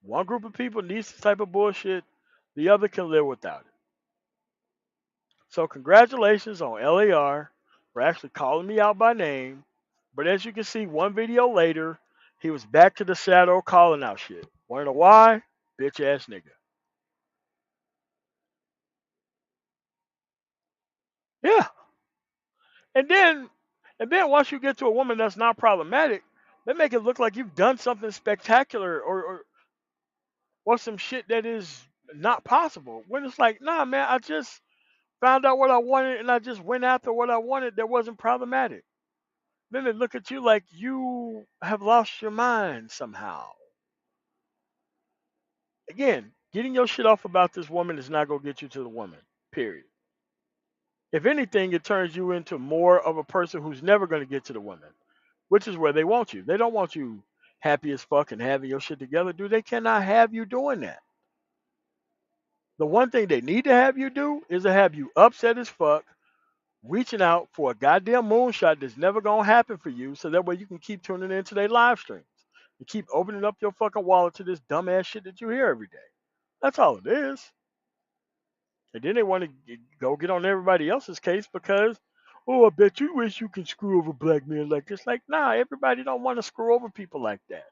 One group of people needs this type of bullshit, the other can live without it. So congratulations on LAR for actually calling me out by name. But as you can see, one video later, he was back to the shadow calling out shit. Wanna know why? Bitch ass nigga. Yeah. And then once you get to a woman that's not problematic, they make it look like you've done something spectacular or or some shit that is not possible. When it's like, nah, man, I just found out what I wanted and I just went after what I wanted that wasn't problematic. Then they look at you like you have lost your mind somehow. Again, getting your shit off about this woman is not going to get you to the woman, period. If anything, it turns you into more of a person who's never going to get to the woman, which is where they want you. They don't want you happy as fuck and having your shit together, dude. They cannot have you doing that. The one thing they need to have you do is to have you upset as fuck, reaching out for a goddamn moonshot that's never gonna happen for you, so that way you can keep tuning into their live streams and keep opening up your fucking wallet to this dumbass shit that you hear every day. That's all it is. And then they want to go get on everybody else's case because, oh, I bet you wish you could screw over black men like this. Like, nah, everybody don't want to screw over people like that.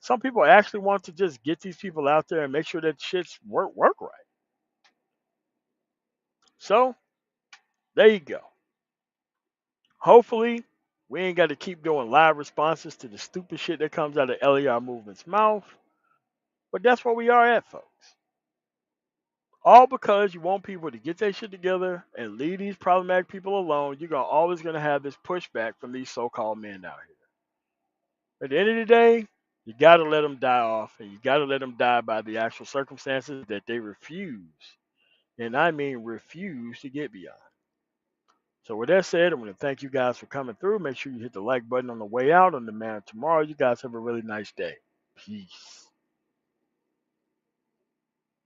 Some people actually want to just get these people out there and make sure that shit's work right. So there you go. Hopefully, we ain't got to keep doing live responses to the stupid shit that comes out of LER Movement's mouth. But that's where we are at, folks. All because you want people to get their shit together and leave these problematic people alone. You're always going to have this pushback from these so-called men out here. At the end of the day, you got to let them die off, and you got to let them die by the actual circumstances that they refuse, and I mean refuse, to get beyond. So with that said, I want to thank you guys for coming through. Make sure you hit the like button on the way out on the Man Tomorrow. You guys have a really nice day. Peace.